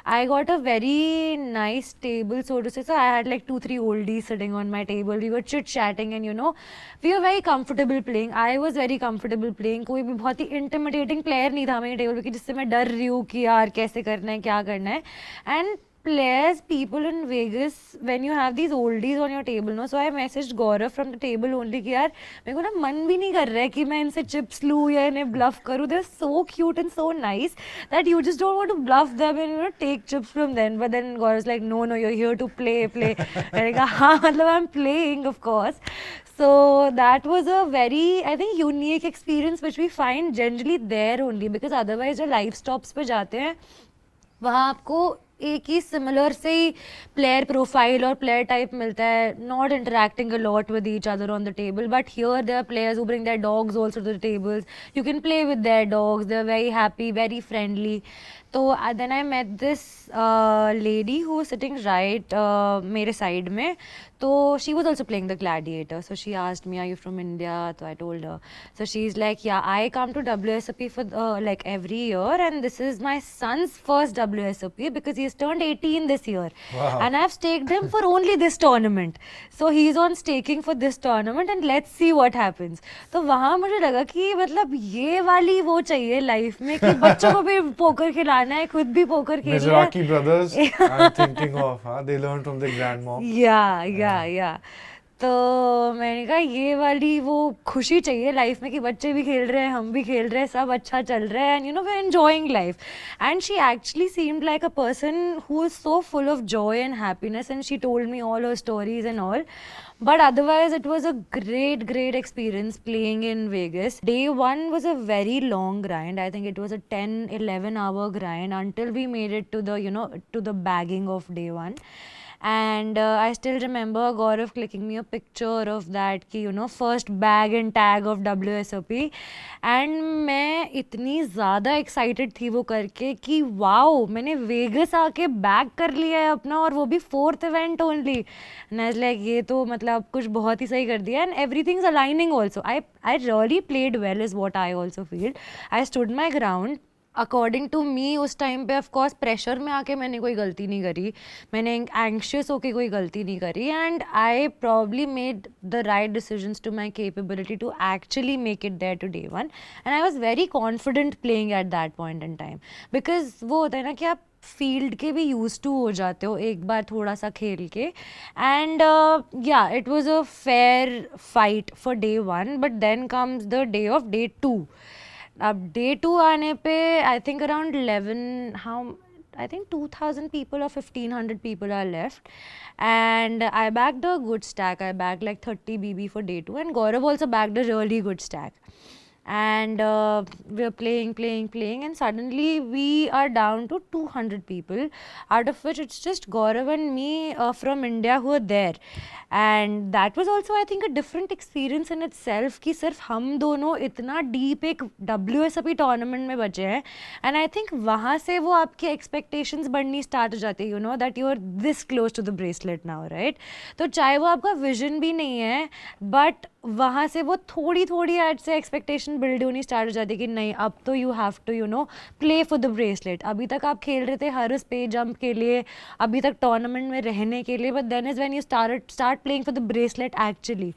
I got a very nice table, so to say. So I had like 2-3 oldies sitting on my table. We were chit chatting and you know, we were very comfortable playing. I was very comfortable playing. कोई भी बहुत ही intimidating player नहीं था मेरे table पे कि जिससे मैं डर रही हूँ कि यार कैसे करना है, क्या करना है. And players, people in Vegas, when you have these oldies on your table, no, so I messaged Gaurav from the table only कि यार मेरे को ना मन भी नहीं कर रहा है कि मैं इनसे chips लूँ या इन्हें bluff करूँ. They're so cute and so nice that you just don't want to bluff them and you know take chips from them. But then Gaurav's like, no, you're here to play. मैंने कहा हाँ मतलब I'm playing of course. So that was a very, I think, unique experience which we find generally there only, because otherwise जो live stops पे जाते हैं वहाँ आपको एक ही सिमिलर से ही प्लेयर प्रोफाइल और प्लेयर टाइप मिलता है, not interacting a lot with each other on the table. But here there are players who bring their dogs also to the tables. You can play with their dogs, they are very happy, very friendly. तो then I met this lady who was sitting right मेरे side में. तो she was also playing the gladiator. So she asked me, are you from India? तो I told her. So she is like, yeah I come to WSOP फॉर like every year, and this is my son's first WSOP because he's turned 18 this year. Wow. And I've staked him for only this tournament. So he's on staking for this tournament and let's see what happens. तो वहाँ मुझे लगा कि मतलब ये वाली वो चाहिए लाइफ में कि बच्चों को भी पोकर खिलाना है, खुद भी पोकर खेलना है. Mizrachi brothers, I'm thinking of, they learned from their grandmom. Yeah. तो मैंने कहा ये वाली वो खुशी चाहिए लाइफ में कि बच्चे भी खेल रहे हैं, हम भी खेल रहे हैं, सब अच्छा चल रहा है, and you know we are enjoying life. And she actually seemed like a person who is so full of joy and happiness, and she told me all her stories and all. But otherwise, it was a great experience playing in Vegas. Day one was a very long grind. I think it was a 10-11 hour grind until we made it to the, you know, to the bagging of day one. And I still remember Gaurav clicking me a picture of that कि you know first bag and tag of WSOP, and मैं इतनी ज़्यादा excited थी वो करके कि wow मैंने vagus आके बैग कर लिया है अपना, और वो भी 4th event only. And I was like ये तो मतलब कुछ बहुत ही सही कर दिया, and everything's aligning also. I really played well is what I also feel. I stood my ground. According to me उस टाइम पे ऑफकोर्स प्रेशर में आके मैंने कोई गलती नहीं करी, मैंने एंग्शियस होके कोई गलती नहीं करी, and I probably made the right decisions to my capability to actually make it there to day one. And I was very confident playing at that point in time, because वो होता है ना कि आप फील्ड के भी use to हो जाते हो एक बार थोड़ा सा खेल के. And yeah it was a fair fight for day one, but then comes the day of day two. अब डे टू आने पे I think around 11 how I think 2000 people or 1500 people are left, and I bagged a good stack. I bagged like 30 BB for day 2, and Gaurav also bagged a really good stack. And we are playing, and suddenly we are down to 200 people, out of which it's just Gaurav and me from India who are there. And that was also I think a different experience in itself कि सिर्फ हम दोनों इतना deep एक WSOP tournament में बचे हैं, and I think वहाँ से वो आपके expectations बढ़नी start हो जाती है, you know that you are this close to the bracelet now, right? तो चाहे वो आपका vision भी नहीं है, but वहाँ से वो थोड़ी ऐड से एक्सपेक्टेशन बिल्ड होनी स्टार्ट हो जाती है कि नहीं अब तो you have to you know play for the bracelet. अभी तक आप खेल रहे थे हर पे जंप के लिए, अभी तक टूर्नामेंट में रहने के लिए, but then is when you start playing for the bracelet actually.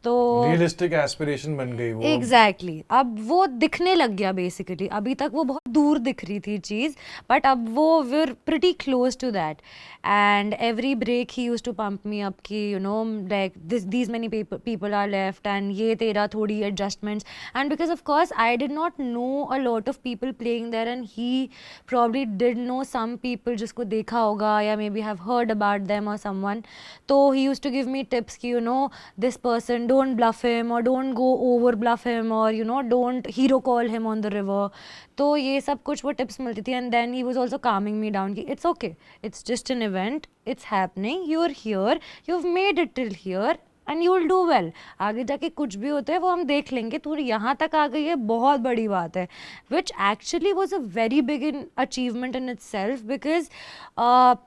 तो रियलिस्टिक एस्पिरेशन बन गई वो. एग्जैक्टली अब वो दिखने लग गया बेसिकली. अभी तक वो बहुत दूर दिख रही थी चीज़, बट अब वो were pretty close to that. And every break he use to pump me up कि you know like these many people are left, and ये तेरा थोड़ी adjustments. And because of course I did not know a lot of people playing there, and he probably did know some people जिसको देखा होगा या maybe have heard about them और someone. तो he use to give me tips कि you know this person don't bluff him or don't go over bluff him, or you know don't hero call him on the river. तो ये सब कुछ वो tips मिलती थी, and then he was also calming me down कि it's okay, it's just an event, it's happening, you're here, you've made it till here and you'll do well. आगे जाके कुछ भी होता है वो हम देख लेंगे, तू यहाँ तक आ गई है बहुत बड़ी बात है. Which actually was a very big achievement in itself, because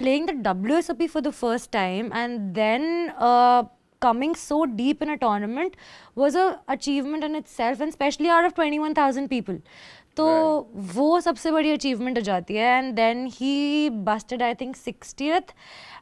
playing the WSOP for the first time and then coming so deep in a tournament was a achievement in itself, and especially out of 21,000 people. तो वो सबसे बड़ी achievement हो जाती है. And then he busted I think 60th,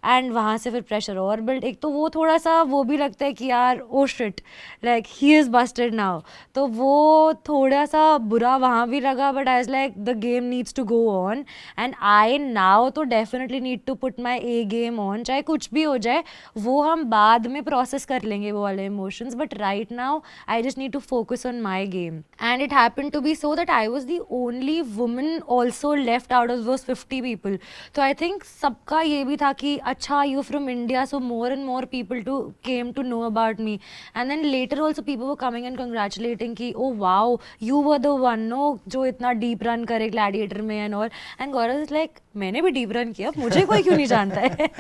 एंड वहाँ से फिर प्रेशर और बिल्ड. एक तो वो थोड़ा सा वो भी लगता है कि यार oh shit like he is busted now, तो वो थोड़ा सा बुरा वहाँ भी लगा. But I was like the game needs to go on, and I now तो definitely need to put my A game on. चाहे कुछ भी हो जाए वो हम बाद में प्रोसेस कर लेंगे वो वाले emotions, but right now I just need to focus on my game. And it happen to be so that I was the only woman also left out of those 50 people. So I think सबका ये भी था कि अच्छा you from India, so more and more people came to know about me. And then later also people were coming and congratulating कि oh wow you were the one no जो इतना deep run करे gladiator में and all. And Gaurav is like मैंने भी deep run किया, मुझे कोई क्यों नहीं जानता है.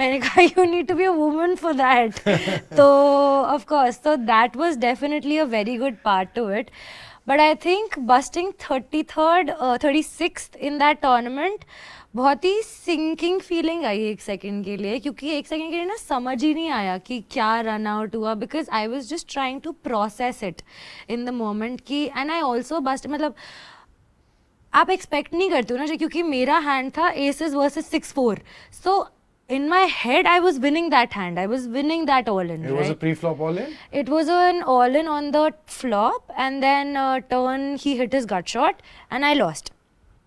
मैंने कहा you need to be a woman for that. तो of course so that was definitely a very good part to it. But I think busting 33rd, 36th in that tournament बहुत ही सिंकिंग फीलिंग आई एक second के लिए, क्योंकि एक second के लिए ना समझ ही नहीं आया कि क्या रन आउट हुआ, because I was just trying to process it in the moment की. एंड आई ऑल्सो बस्ट मतलब आप एक्सपेक्ट नहीं करते हो ना, क्योंकि मेरा हैंड था aces versus 6-4, so in my head I was winning that hand, I was winning that all-in. It was a pre-flop all-in? It was an all-in on the flop, and then turn he hit his gut shot and I lost.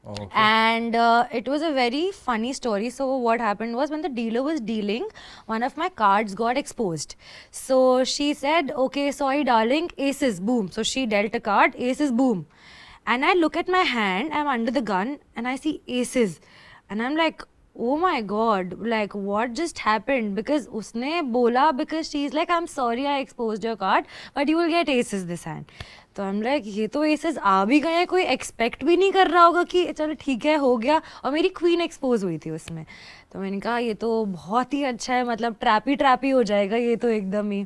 Okay. And it was a very funny story. So what happened was, when the dealer was dealing, one of my cards got exposed. So she said, okay, sorry darling, aces, boom. So she dealt a card, aces, boom. And I look at my hand, I'm under the gun, and I see aces. And I'm like, oh my god, like what just happened? Because usne bola, because she's like, I'm sorry I exposed your card, but you will get aces this hand. तो I'm like, ये तो assess आ भी गए हैं, कोई expect भी नहीं कर रहा होगा कि चलो ठीक है हो गया. और मेरी क्वीन एक्सपोज हुई थी उसमें. तो मैंने कहा ये तो बहुत ही अच्छा है, मतलब ट्रैपी हो जाएगा ये तो एकदम ही.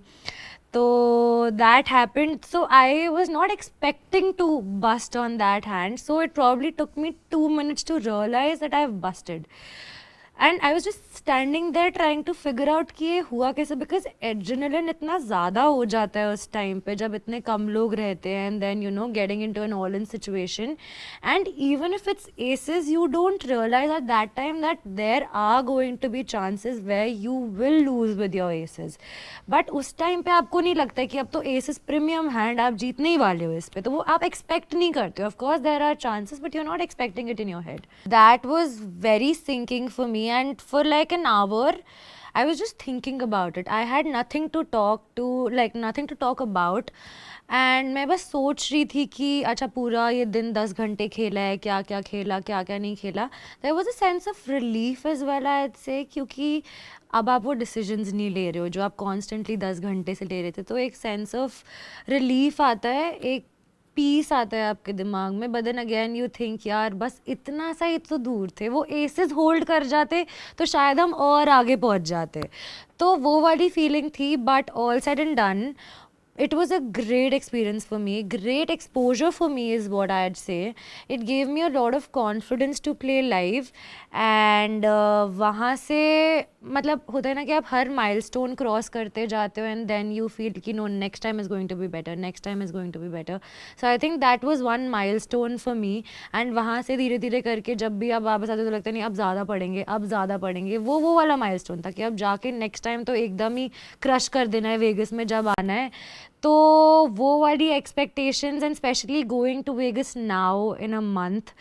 तो that happened. So I was not expecting to bust on that hand. So it probably took me 2 minutes to realize that I've busted. And I was just standing there trying to figure out कि ये हुआ कैसे, because adrenaline इतना ज़्यादा हो जाता है उस टाइम पे जब इतने कम लोग रहते हैं, and then you know getting into an all-in situation. And even if it's aces, you don't realize at that time that there are going to be chances where you will lose with your aces. But उस time पे आपको नहीं लगता है कि अब तो aces premium hand, आप जीतने ही वाले हो इस पे, तो वो आप expect नहीं करते हो. Of course there are chances, but you're not expecting it in your head. That was very sinking for me, and for like an hour I was just thinking about it. I had nothing to talk about. And मैं बस सोच रही थी कि अच्छा पूरा ये दिन 10 घंटे खेला है, क्या क्या खेला, क्या क्या नहीं खेला. There was a sense of relief as well, I would say, क्योंकि अब आप वो डिसीजंस नहीं ले रहे हो जो आप कॉन्स्टेंटली 10 घंटे से ले रहे थे. तो एक सेंस ऑफ रिलीफ आता है, एक पीस आता है आपके दिमाग में. But then again you think यार बस इतना सा ही तो दूर थे, वो एसेस होल्ड कर जाते तो शायद हम और आगे पहुंच जाते. तो वो वाली फीलिंग थी. But all said and done, it was a great experience for me, great exposure for me is what I'd say. It gave me a lot of confidence to play live. And वहाँ से मतलब होता है ना कि आप हर milestone cross करते जाते हो, and then you feel कि no, next time is going to be better, next time is going to be better. So I think that was one milestone for me. And वहाँ से धीरे धीरे करके जब भी आप वापस आते तो लगता नहीं अब ज़्यादा पढ़ेंगे, अब ज़्यादा पढ़ेंगे. वो वाला milestone था कि अब जाके next time तो एकदम ही क्रश कर देना है वेगस में जब आना है. तो वो वाली expectations, and specially going to Vegas now in a month,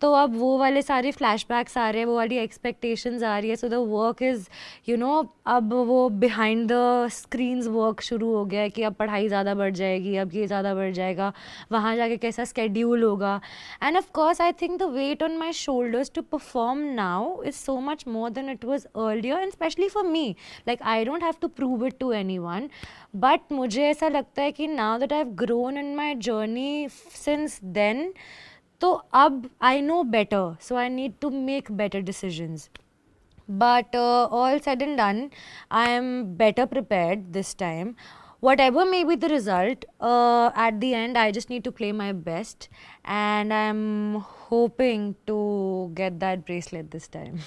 तो अब वो वाले सारे फ्लैशबैक्स आ रहे हैं, वो वाली एक्सपेक्टेशंस आ रही है. So the work is you know, अब वो बिहाइंड द स्क्रीन्स वर्क शुरू हो गया है कि अब पढ़ाई ज़्यादा बढ़ जाएगी, अब ये ज़्यादा बढ़ जाएगा, वहाँ जाके कैसा स्केड्यूल होगा. And of course I think the weight on my shoulders to perform now is so much more then it was earlier. And specially for me, like I don't have to prove it to anyone. बट मुझे ऐसा लगता है कि now that I have grown in my journey since then, तो अब I know better, so I need to make better decisions. But all said and done, I am better prepared this time. Whatever may be the result, at the end, I just need to play my best. And I'm hoping to get that bracelet this time.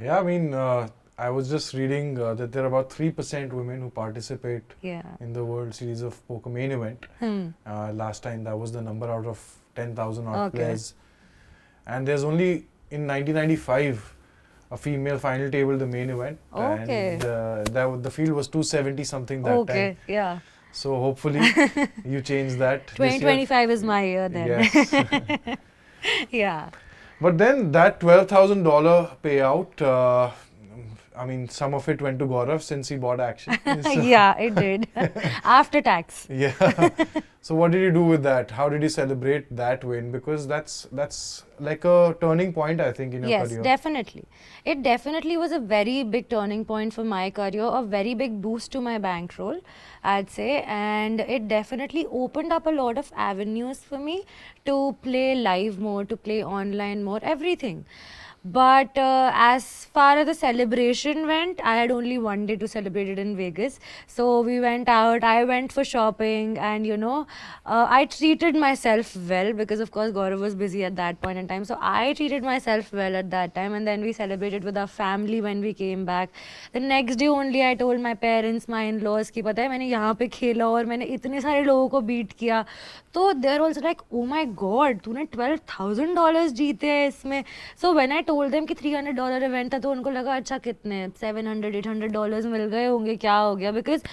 Yeah, I mean, I was just reading that there are about 3% women who participate Yeah. in the World Series of Poker main event. Last time that was the number out of 10,000 odd Okay. players. And there's only in 1995 a female final table the main event. Okay. And the field was 270 something that Okay, time. yeah. So hopefully you change that. this year. 2025 is my year then. Yes. Yeah. But then that $12,000 payout, I mean, some of it went to Gaurav since he bought action. So- Yeah, it did. After tax. Yeah. So what did you do with that? How did you celebrate that win? Because that's like a turning point, I think, in your Yes, career. definitely. It definitely was a very big turning point for my career, a very big boost to my bankroll, I'd say. And it definitely opened up a lot of avenues for me to play live more, to play online more, everything. But as far as the celebration went, I had only one day to celebrate it in Vegas. So we went out, I went for shopping, and you know, I treated myself well because of course Gaurav was busy at that point in time. So I treated myself well at that time, and then we celebrated with our family when we came back. The next day only I told my parents, my in-laws कि पता है मैंने यहाँ पे खेला और मैंने इतने सारे लोगों को beat किया. तो they're also like, oh my god, तूने $12,000 जीते हैं इसमें. So when I told them कि $300 event था तो उनको लगा अच्छा कितने $700-800 मिल गए होंगे क्या हो गया because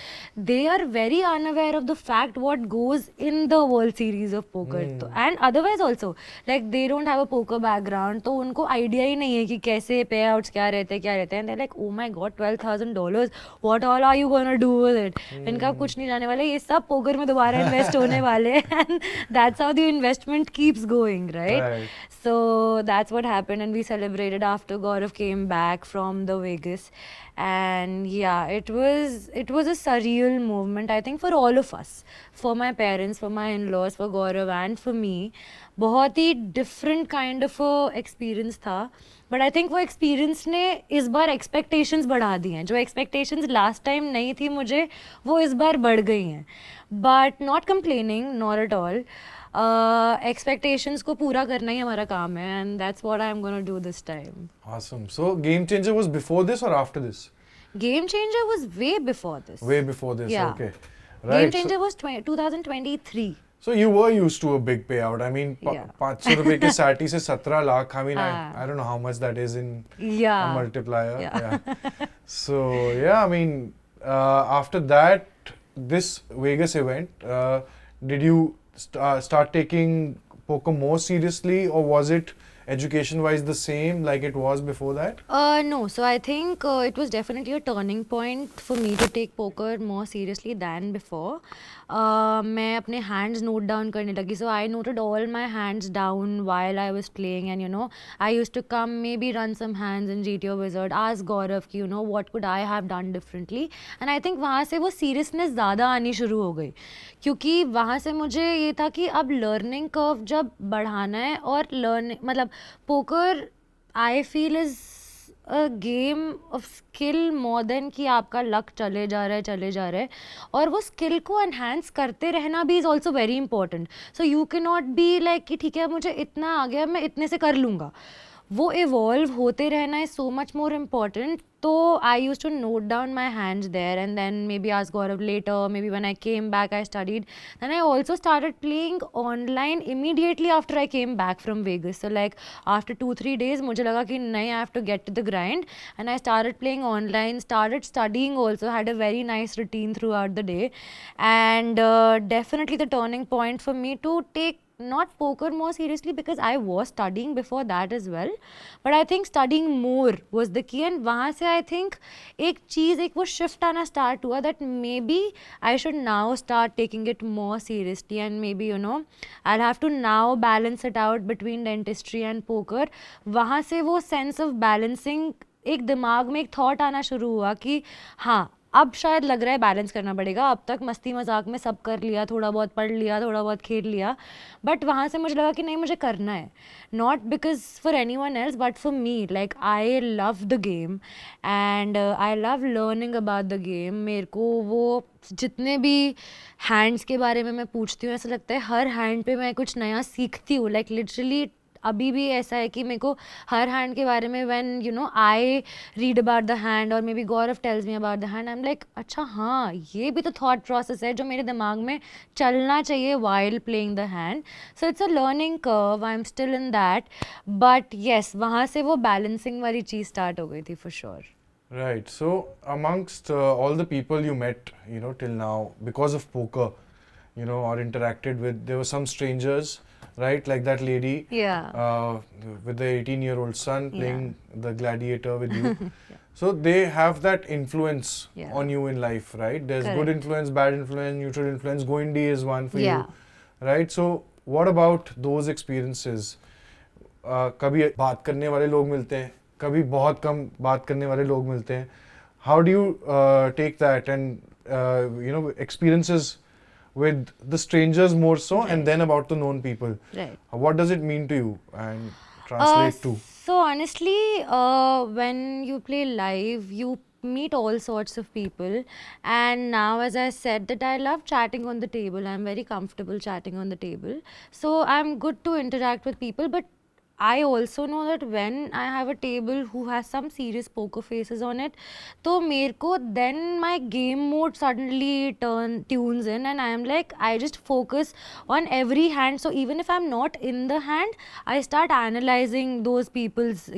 they are very unaware of the fact what goes in the World Series of Poker तो and otherwise also like they don't have a poker background तो उनको idea ही नहीं है कि कैसे payouts क्या रहते हैं and they're like oh my god $12,000 what all are you gonna do with it इनका कुछ नहीं जाने वाला ये सब poker में दोबारा invest होने वाले हैं and that's how the investment keeps going right. So that's what happened and we celebrated after Gaurav came back from the Vegas and yeah it was a surreal moment I think for all of us, for my parents, for my in-laws, for Gaurav and for me. बहुत ही different kind of a experience था but I think वो experience ने इस बार expectations बढ़ा दी हैं जो expectations last time नहीं थी मुझे वो इस बार बढ़ गई हैं but not complaining not at all. Expectations को पूरा करना ही हमारा काम है and that's what I'm gonna do this time. Awesome. So Game Changer was before this or after this? Game Changer was way before this. Way before this. Yeah. Okay. Game Right. Changer was 2023. So you were used to a big payout. I mean, Yeah. 500 रुपए की सैटी से 17 lakh. I mean, हाँ. I don't know how much that is in Yeah. a multiplier. Yeah. So yeah, I mean, after that, this Vegas event, did you start taking poker more seriously, or was it education-wise the same like it was before that? No, so I think it was definitely a turning point for me to take poker more seriously than before. मैं अपने hands note down करने लगी, so I noted all my hands down while I was playing and you know I used to come maybe run some hands in GTO Wizard, ask Gaurav कि you know what could I have done differently and I think वहाँ से वो seriousness ज़्यादा आनी शुरू हो गई क्योंकि वहाँ से मुझे ये था कि अब learning curve जब बढ़ाना है और learning मतलब poker I feel is a game of skill more than कि आपका luck चले जा रहा है और वो skill को enhance करते रहना भी is also very important. So you cannot be like कि ठीक है मुझे इतना आ गया मैं इतने से कर लूँगा वो evolve होते रहना is so much more important. So I used to note down my hands there and then maybe ask Gaurav later, maybe when I came back I studied. Then I also started playing online immediately after I came back from Vegas. So like after 2-3 days मुझे लगा कि नहीं I have to get to the grind and I started playing online, started studying also, had a very nice routine throughout the day and definitely the turning point for me to take not poker more seriously because I was studying before that as well but I think studying more was the key and वहाँ से I think एक चीज़ एक वो shift आना start हुआ that maybe I should now start taking it more seriously and maybe you know I'll have to now balance it out between dentistry and poker. वहाँ से वो sense of balancing एक दिमाग में एक thought आना शुरू हुआ कि हाँ अब शायद लग रहा है बैलेंस करना पड़ेगा अब तक मस्ती मजाक में सब कर लिया थोड़ा बहुत पढ़ लिया थोड़ा बहुत खेल लिया बट वहाँ से मुझे लगा कि नहीं मुझे करना है not because for any one else but for me like I love the game and I love learning about the game मेरे को वो जितने भी हैंड्स के बारे में मैं पूछती हूँ ऐसा लगता है हर हैंड पे मैं कुछ नया सीखती हूँ लाइक लिटरली अभी भी ऐसा है कि मेरे को हर हैंड के बारे में when you know I read about the hand और maybe Gaurav tells me about the hand I am like अच्छा हाँ ये भी तो थॉट प्रोसेस है जो मेरे दिमाग में चलना चाहिए while playing the hand so it's a learning curve I am still in that but yes वहाँ से वो बैलेंसिंग वाली चीज़ स्टार्ट हो गई थी for sure. Right. So amongst all the people you met, you know, till now because of poker, you know, or interacted with, there were some strangers, right? Like that lady, with the 18-year-old son playing the gladiator with you. So they have that influence on you in life, right? There's good influence, bad influence, neutral influence. Goindi is one for you, right? So what about those experiences? कभी बात करने वाले लोग मिलते हैं, कभी बहुत कम बात करने वाले लोग मिलते हैं. How do you take that and you know experiences with the strangers more so and then about the known people? Right. What does it mean to you and translate to? So honestly, when you play live, you meet all sorts of people and now as I said that I love chatting on the table. I'm very comfortable chatting on the table. So I'm good to interact with people but I also know that when I have a table who has some serious poker faces on it, तो मेरे को then my game mode suddenly tunes in and I am like, I just focus on every hand. So even if I'm not in the hand, I start analyzing those people's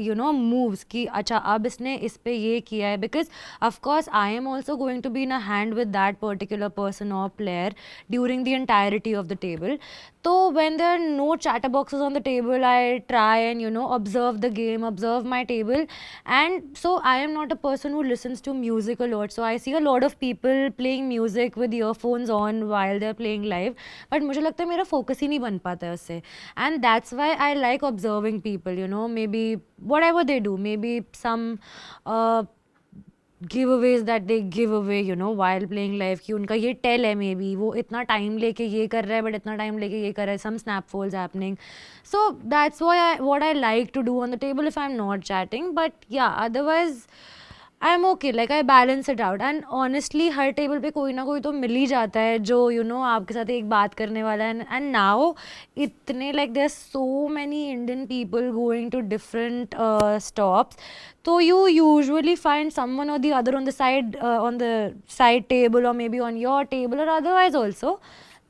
moves कि अच्छा अब इसने इस पे ये किया है, because of course I am also going to be in a hand with that particular person or player during the entirety of the table. So when there are no chatterboxes on the table, I try and observe the game, observe my table. And so I am not a person who listens to music a lot, so I see a lot of people playing music with earphones on while they're playing live, but मुझे लगता है मेरा focus ही नहीं बन पाता है उससे. And that's why I like observing people, maybe whatever they do, maybe some giveaways that they give away while playing live, कि उनका ये टेल है, मे बी वो इतना टाइम लेके ये कर रहा है बट इतना टाइम लेके ये कर रहा है, some snap folds happening. So that's what I like to do on the table if I'm not chatting. But yeah, otherwise I'm okay, like I balance it out. And honestly her table पे कोई ना कोई तो मिल ही जाता है जो आपके साथ एक बात करने वाला है. And now इतने like there's so many Indian people going to different stops, so you usually find someone or the other on the side table or maybe on your table or otherwise also.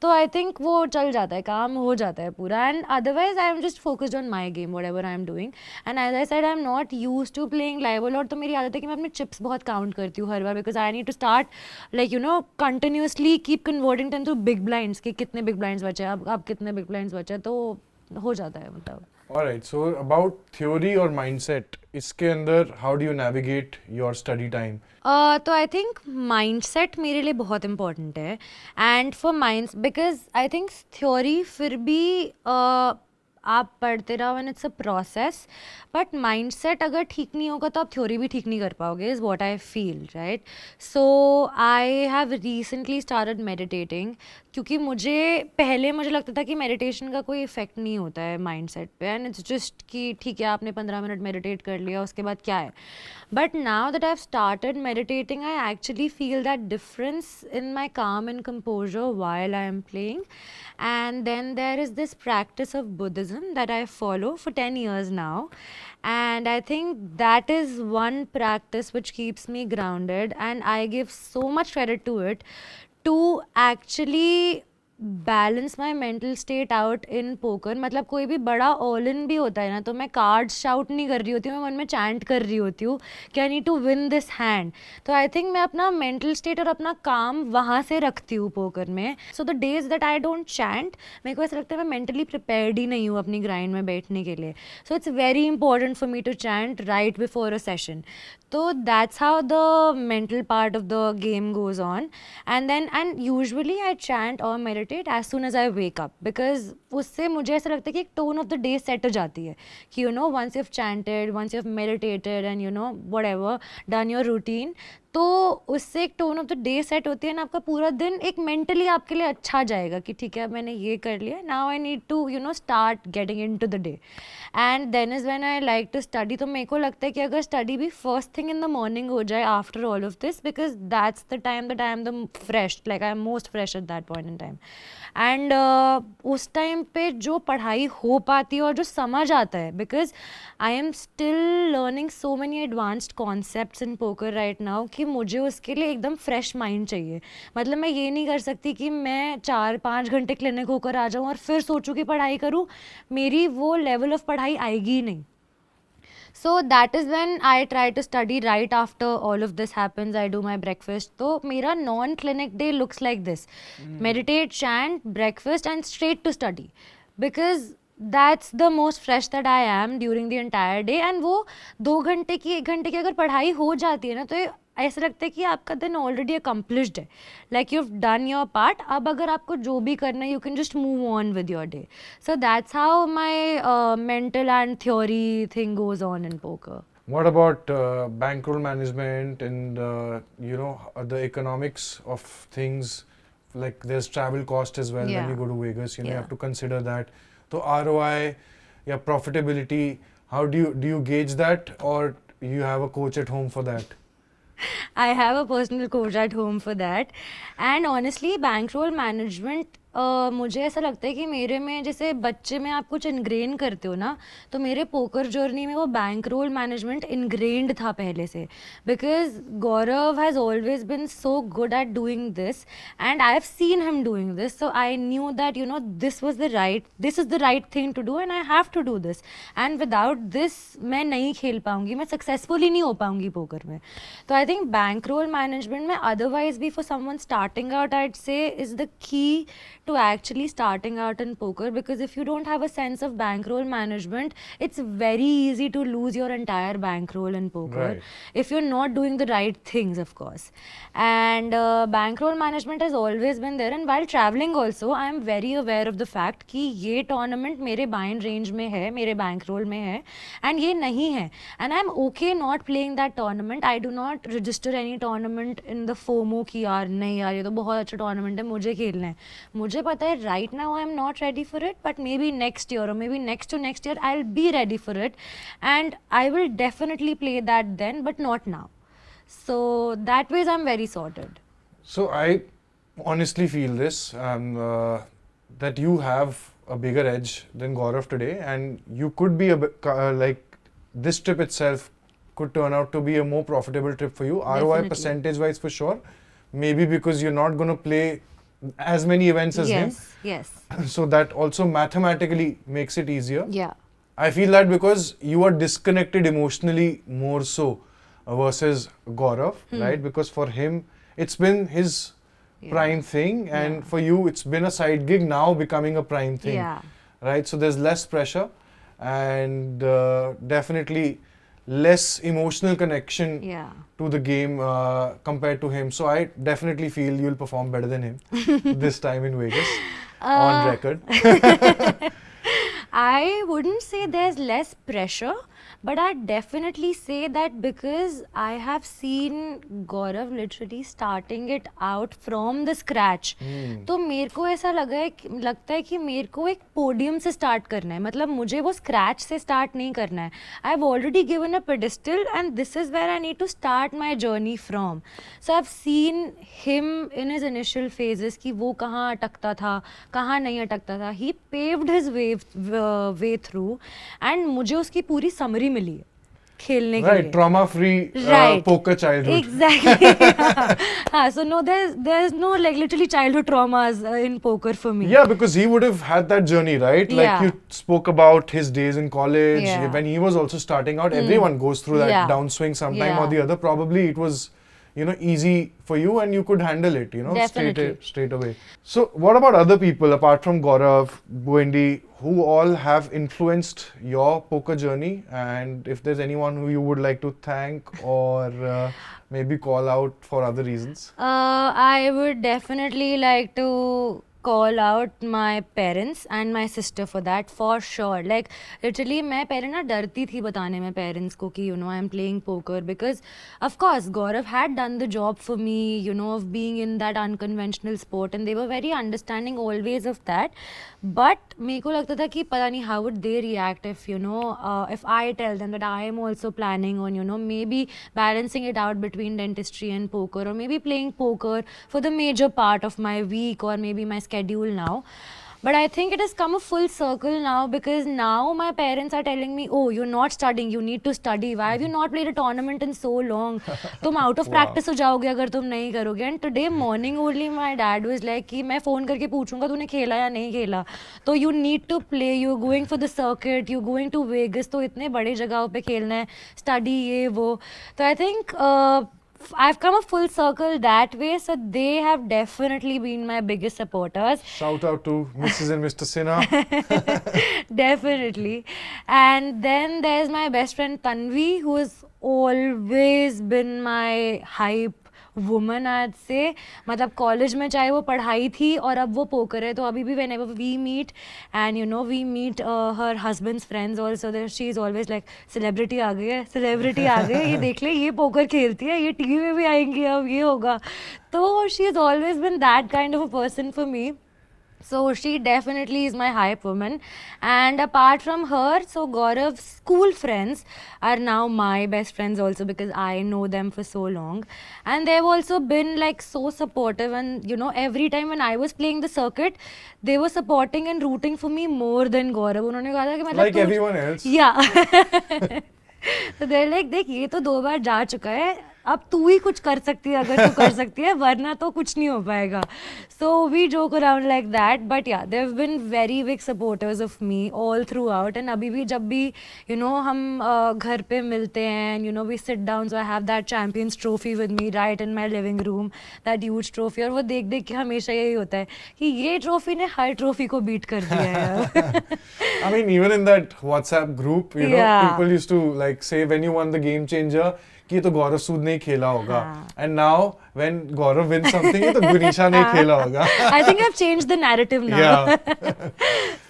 तो I think वो चल जाता है, काम हो जाता है पूरा. And otherwise I am just focused on my game whatever I am doing. And as I said I am not use to playing live a lot. तो मेरी आदत है कि मैं अपने चिप्स बहुत काउंट करती हूँ हर बार, because I need to start like continuously keep converting ten to big blinds कि कितने बिग ब्लाइंड्स बचे, अब कितने बिग ब्लाइंड्स बचे, तो हो जाता है मतलब. Alright, so about theory or mindset, इसके अंदर how do you navigate your study time? तो आई थिंक माइंडसेट मेरे लिए बहुत इम्पोर्टेंट है. And for minds, because I think theory फिर भी आप पढ़ते रहो and it's a process, but mindset अगर ठीक नहीं होगा तो आप थ्योरी भी ठीक नहीं कर पाओगे, is what I feel, right. So I have recently started meditating, क्योंकि मुझे लगता था कि मेडिटेशन का कोई इफेक्ट नहीं होता है माइंडसेट पे, एंड इट्स जस्ट कि ठीक है आपने 15 मिनट मेडिटेट कर लिया उसके बाद क्या है. But now that I have started meditating, I actually feel that difference in my calm and composure while I am playing. And then there is this practice of Buddhism that I follow for 10 years now, and I think that is one practice which keeps me grounded, and I give so much credit to it to actually balance my mental state out in poker. मतलब कोई भी बड़ा all in भी होता है ना, तो मैं कार्ड्स शाउट नहीं कर रही होती हूँ, मैं मन में चैंट कर रही होती हूँ कि I need to win this hand. तो आई थिंक मैं अपना मेंटल स्टेट और अपना काम वहाँ से रखती हूँ पोकर में. So the days that I don't chant, मेरे को ऐसा लगता है मैं मेंटली प्रिपेयर्ड ही नहीं हूँ अपनी ग्राइंड में बैठने के लिए. So it's very important for me to chant right before a session. So that's how the mental part of the game goes on. And usually I chant or meditate as soon as I wake up, because उससे मुझे ऐसा लगता है कि एक tone of the day set हो जाती है कि once you've chanted, once you've meditated and whatever, done your routine, तो उससे एक tone of the day set होती है ना, आपका पूरा दिन एक मेंटली आपके लिए अच्छा जाएगा कि ठीक है मैंने ये कर लिया, now I need to start getting into the day. And then is when I like to study. तो मेरे को लगता है कि अगर स्टडी भी first thing in the morning हो जाए after all of this, because that's the time that I am the fresh, like I am most fresh at that point in time. And उस टाइम पे जो पढ़ाई हो पाती है और जो समझ आता है, because I am still learning so many advanced concepts in poker right now, कि मुझे उसके लिए एकदम फ्रेश माइंड चाहिए. मतलब मैं ये नहीं कर सकती कि मैं 4-5 घंटे क्लिनिक होकर आ जाऊँ और फिर सोचूं कि पढ़ाई करूँ, मेरी वो लेवल ऑफ पढ़ाई आएगी ही नहीं. So that is when I try to study right after all of this happens. I do my breakfast. So मेरा non-clinic day looks like this: meditate, chant, breakfast, and straight to study, because that's the most fresh that I am during the entire day. And वो 2 घंटे की 1 घंटे की अगर पढ़ाई हो जाती है ना, तो ऐसा लगता है कि आपका दिन ऑलरेडी अकम्प्लिश्ड है, like you have done your part. अब अगर आपको जो भी करना है, you can just move on with your day. So that's how my mental and theory thing goes on in poker. What about bankroll management and the economics of things? Like there's travel cost as well when you go to Vegas. You have to consider that. So ROI, profitability. How do you gauge that, or you have a coach at home for that? I have a personal coach at home for that. And honestly, bankroll management मुझे ऐसा लगता है कि मेरे में जैसे बच्चे में आप कुछ इनग्रेन करते हो ना, तो मेरे पोकर जर्नी में वो बैंक रोल मैनेजमेंट इनग्रेन्ड था पहले से, because Gaurav has always been so good at doing this and I have seen him doing this, so I knew that you know this is the right thing to do and I have to do this, and without this मैं नहीं खेल पाऊंगी, मैं successfully नहीं हो पाऊंगी poker में. तो I think bankroll management में अदरवाइज भी for someone starting out I'd say is the key to actually starting out in poker, because if you don't have a sense of bankroll management, it's very easy to lose your entire bankroll in poker. Right. If you're not doing the right things, of course. And bankroll management has always been there, and while traveling also I am very aware of the fact कि ये tournament मेरे bind range में है, मेरे bankroll में है, and ये नहीं है, and I'm okay not playing that tournament. I do not register any tournament in the FOMO कि यार नहीं यार ये तो बहुत अच्छा tournament है, मुझे खेलना है. मुझे पता है right now I am not ready for it, but maybe next year or maybe next to next year I'll be ready for it, and I will definitely play that then, but not now. So that ways I'm very sorted. So I honestly feel this, that you have a bigger edge than Gaurav today, and you could be like this trip itself could turn out to be a more profitable trip for you. ROI Definitely. percentage wise for sure. Maybe because you're not going to play as many events as him. Yes. So that also mathematically makes it easier. Yeah. I feel that because you are disconnected emotionally more so versus Gaurav, right? Because for him, it's been his prime thing, and Yeah. for you, it's been a side gig now becoming a prime thing, Yeah. right? So there's less pressure and definitely less emotional connection Yeah. to the game compared to him. So I definitely feel you'll perform better than him this time in Vegas, on record. I wouldn't say there's less pressure, but I'd definitely say that because I have seen Gaurav literally starting it out from the scratch, तो मेरे को ऐसा लगता है कि मेरे को एक पोडियम से स्टार्ट करना है, मतलब मुझे वो स्क्रैच से स्टार्ट नहीं करना है. I have already given a pedestal and this is where I need to start my journey from. So I have seen him in his initial phases कि वो कहाँ अटकता था, कहाँ नहीं अटकता था. He paved his way through and मुझे उसकी पूरी समरी मिली है खेलने के लिए. Right, trauma-free Right. poker childhood. Exactly. So no, there's no like literally childhood traumas in poker for me. Yeah, because he would have had that journey, right? Like Yeah. you spoke about his days in college. Yeah. When he was also starting out, everyone goes through that Yeah. downswing sometime Yeah. or the other. Probably it was, easy for you and you could handle it, Definitely. straight away. So what about other people apart from Gaurav, Buendi, who all have influenced your poker journey? And if there's anyone who you would like to thank or maybe call out for other reasons? I would definitely like to call out my parents and my sister for that, for sure. Like literally मैं पहले ना डरती थी बताने में parents को कि I am playing poker, because of course Gaurav had done the job for me, of being in that unconventional sport, and they were very understanding always of that. But मेरे को लगता था कि पता नहीं how would they react if if I tell them that I am also planning on maybe balancing it out between dentistry and poker, or maybe playing poker for the major part of my week or maybe my schedule now. But I think it has come a full circle now, because now my parents are telling me, oh, you're not studying, you need to study. Why have you not played a tournament in so long? तुम out of practice हो जाओगे अगर तुम नहीं करोगे. And today morning only my dad was like कि मैं phone करके पूछूंगा तूने खेला या नहीं खेला. तो you need to play, you're going for the circuit, you're going to Vegas, तो इतने बड़े जगहों पे खेलना है, study ये वो. तो I think I've come a full circle that way, so they have definitely been my biggest supporters. Shout out to Mrs. and Mr. Sinha. Definitely. And then there's my best friend Tanvi, who has always been my hype woman, I'd say. मतलब college में चाहे वो पढ़ाई थी और अब वो poker है, तो अभी भी whenever we meet and we meet her husband's friends also, there she is always like celebrity आ गई है, celebrity आ गई है, ये देख ले ये पोकर खेलती है, ये टीवी में भी आएंगी, अब ये होगा. तो she has always been that kind of a person for me. So she definitely is my hype woman. And apart from her, so Gaurav's school friends are now my best friends also because I know them for so long. And they've also been like so supportive, and you know, every time when I was playing the circuit, they were supporting and rooting for me more than Gaurav. उन्होंने कहा था कि मतलब Like तू- everyone else. Yeah. तो they're like, देख ये तो 2 बार जा चुका है, अब तू ही कुछ कर सकती है अगर तू कर सकती है, वरना तो कुछ नहीं हो पाएगा. So we joke around like that, but yeah, they've been very big supporters of me all throughout. And अभी भी जब भी you know हम घर पे मिलते हैं, and you know we sit down, so I have that Champions Trophy with me right in my living room, that huge trophy. और वो देख देख के हमेशा यही होता है कि ये ट्रॉफी ने हर ट्रॉफी को बीट कर दिया है. I mean, even in that WhatsApp group, you know, Yeah. people used to like say when you won the game changer, कि ये तो गौरव सूद ने ही खेला होगा. हाँ. And now when Gaurav wins something, ये तो गुनीशा ने ही खेला होगा. I think I've changed the narrative now. Yeah.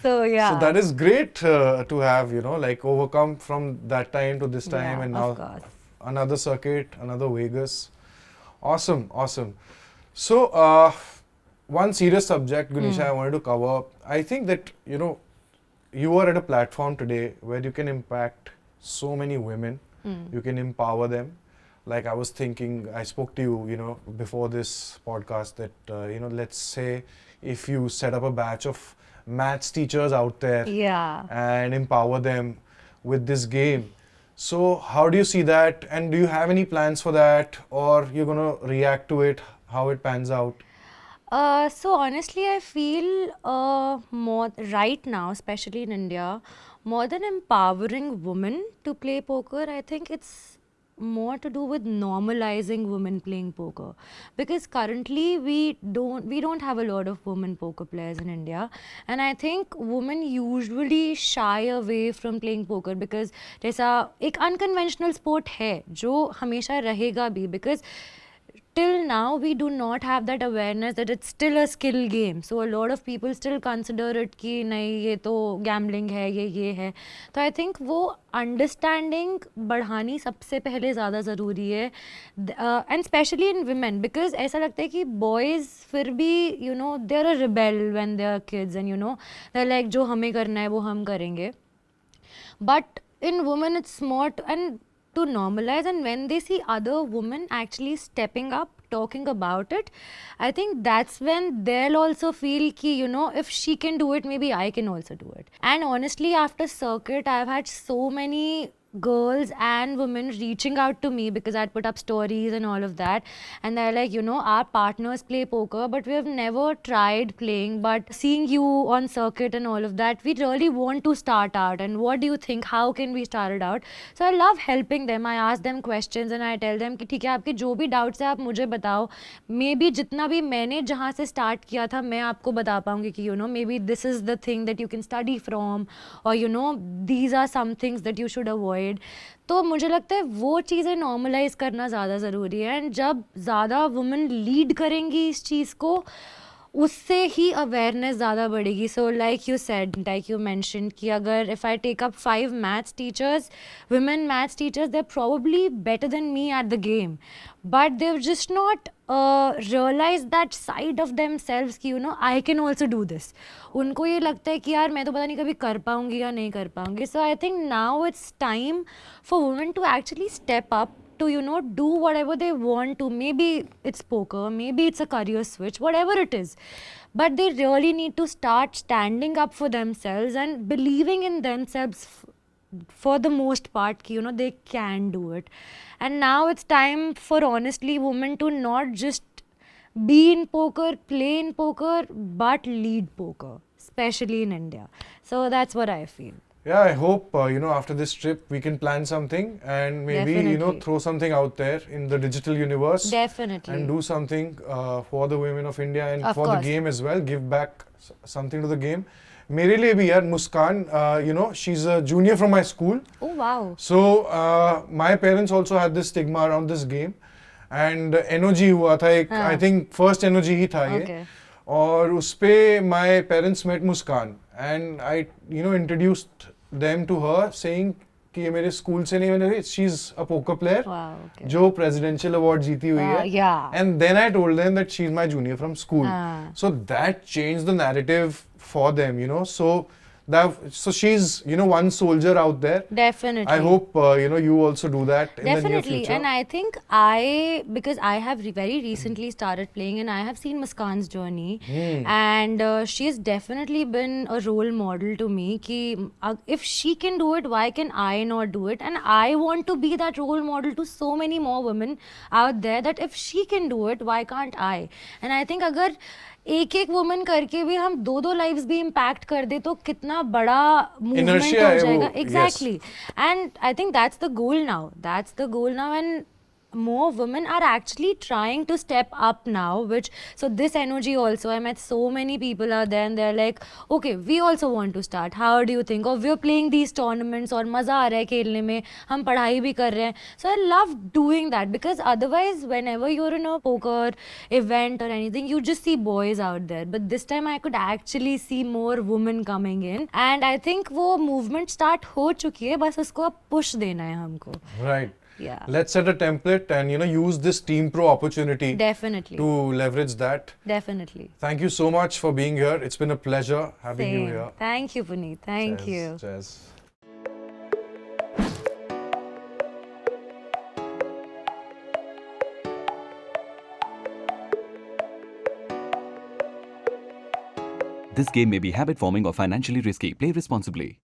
So yeah. So that is great to have, you know, like overcome from that time to this time, Yeah, and of now course. another circuit, another Vegas. Awesome, awesome. So one serious subject, Gunisha, I wanted to cover. I think that, you know, you are at a platform today where you can impact so many women. You can empower them. Like I was thinking, I spoke to you, you know, before this podcast that, you know, let's say if you set up a batch of maths teachers out there Yeah. and empower them with this game. So how do you see that, and do you have any plans for that, or you're going to react to it, how it pans out? So honestly, I feel more right now, especially in India, more than empowering women to play poker, I think it's more to do with normalizing women playing poker, because currently we don't have a lot of women poker players in India, and I think women usually shy away from playing poker because जैसा एक unconventional sport है जो हमेशा रहेगा भी, because till now we do not have that awareness that it's still a skill game. So a lot of people still consider it कि नहीं ये तो gambling है, ये है. तो I think वो understanding बढ़ानी सबसे पहले ज़्यादा ज़रूरी है, and especially in women, because ऐसा लगता है कि boys फिर भी you know they're a rebel when they're kids, and you know they're like जो हमें करना है वो हम करेंगे. But in women it's more and to normalize, and when they see other women actually stepping up, talking about it, I think that's when they'll also feel ki, you know, if she can do it, maybe I can also do it. And honestly, after circuit, I've had so many girls and women reaching out to me because I'd put up stories and all of that, and they're like, you know, our partners play poker but we have never tried playing, but seeing you on circuit and all of that, we really want to start out, and what do you think, how can we start it out? So I love helping them. I ask them questions and I tell them कि ठीक है आपके जो भी doubts है आप मुझे बताओ, मे बी जितना भी मैंने जहाँ से स्टार्ट किया था मैं आपको बता पाऊँगी कि you know maybe this is the thing that you can study from, or you know these are some things that you should avoid. तो मुझे लगता है वो चीज़ें नॉर्मलाइज करना ज़्यादा ज़रूरी है, एंड जब ज़्यादा वुमेन लीड करेंगी इस चीज़ को उससे ही अवेयरनेस ज़्यादा बढ़ेगी. So like you said, like you mention कि अगर if I take up 5 maths teachers, women maths teachers, they're probably better than me at the game, but they've just not realized that side of themselves कि you know I can also do this. उनको ये लगता है कि यार मैं तो पता नहीं कभी कर पाऊँगी या नहीं कर पाऊँगी. So I think now it's time for women to actually step up to you know do whatever they want to. Maybe it's poker, maybe it's a career switch, whatever it is, but they really need to start standing up for themselves and believing in themselves for the most part कि you know they can do it. And now it's time for honestly women to not just be in poker, play in poker, but lead poker, especially in India. So that's what I feel. Yeah, I hope you know after this trip we can plan something and maybe you know Definitely. throw something out there in the digital universe Definitely. and do something for the women of India and Of for course. the game as well. Give back something to the game. मेरे लिए भी यार मुस्कान, you know, she's a junior from my school. Oh wow. So my parents also had this stigma around this game, and NOG हुआ था एक, हाँ. I think first NOG ही था ये, Okay. और उसपे my parents met Muskan and I you know introduced them to her saying कि ये मेरे स्कूल से नहीं, मैंने she is a poker player Wow. Okay. जो प्रेसिडेंशियल अवार्ड जीती हुई है. Yeah. And then I told them that she's my junior from school. Ah. So that changed the narrative for them, you know. So she's, you know, one soldier out there. Definitely. I hope, you know, you also do that in the near Definitely, future. and I think because I have very recently started playing, and I have seen Muskan's journey, and she has definitely been a role model to me. Ki if she can do it, why can I not do it? And I want to be that role model to so many more women out there. That if she can do it, why can't I? And I think अगर एक एक woman करके भी हम दो lives भी impact कर दे तो कितना बड़ा मूवमेंट Inertia हो है वो, जाएगा. yes. Exactly. And I think that's the goal now. That's the goal now, and more women are actually trying to step up now, so this energy also, I met so many people out there and they're like, okay, we also want to start. How do you think? Or we're playing these tournaments और मज़ा आ रहा है खेलने में, हम पढ़ाई भी कर रहे हैं. So I love doing that, because otherwise whenever you're in a poker event or anything, you just see boys out there. But this time I could actually see more women coming in, and I think वो movement start हो चुकी है, बस उसको अब push देना है हमको. Right. Yeah. Let's set a template and, you know, use this Team Pro opportunity Definitely. to leverage that. Definitely. Thank you so much for being here. It's been a pleasure having you Same. here. Thank you, Puneet. Thank you. Cheers. This game may be habit forming or financially risky. Play responsibly.